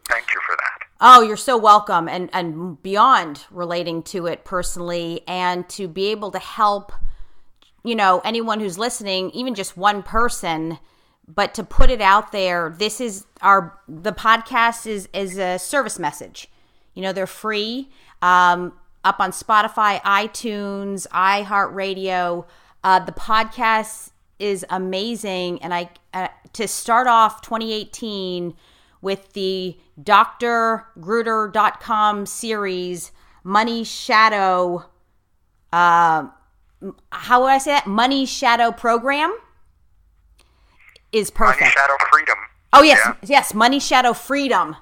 Thank you for that. Oh, you're so welcome. And beyond relating to it personally, and to be able to help, anyone who's listening, even just one person, but to put it out there. This is the podcast is a service message. They're free, up on Spotify, iTunes, iHeartRadio. The podcast is amazing. And to start off 2018 with the drgruder.com series, Money Shadow, how would I say that? Money Shadow program is perfect. Money Shadow Freedom. Oh, yes. Yeah. Yes. Money Shadow Freedom.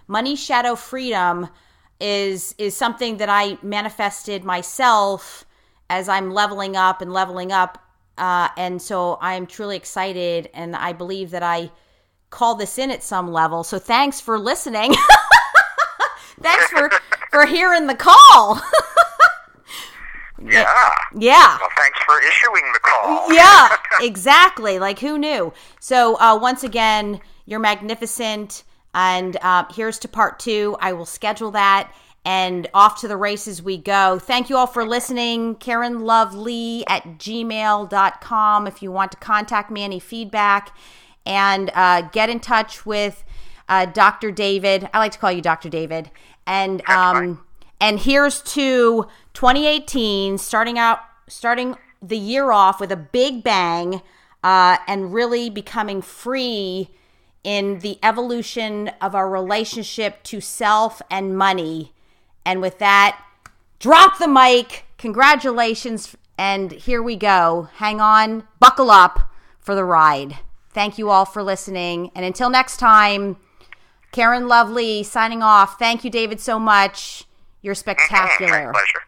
Money Shadow Freedom is something that I manifested myself as I'm leveling up. And so I'm truly excited. And I believe that I call this in at some level. So thanks for listening. Thanks for hearing the call. Yeah. Well, thanks for issuing the call. Yeah, exactly. Like, who knew? So once again, you're magnificent. And here's to part 2. I will schedule that. And off to the races we go. Thank you all for listening. KarenLoveLee@gmail.com if you want to contact me, any feedback. And get in touch with Dr. David. I like to call you Dr. David. And here's to 2018, starting the year off with a big bang, and really becoming free in the evolution of our relationship to self and money. And with that, drop the mic. Congratulations. And here we go. Hang on, buckle up for the ride. Thank you all for listening. And until next time, Karen Love Lee signing off. Thank you, David, so much. You're spectacular. My pleasure.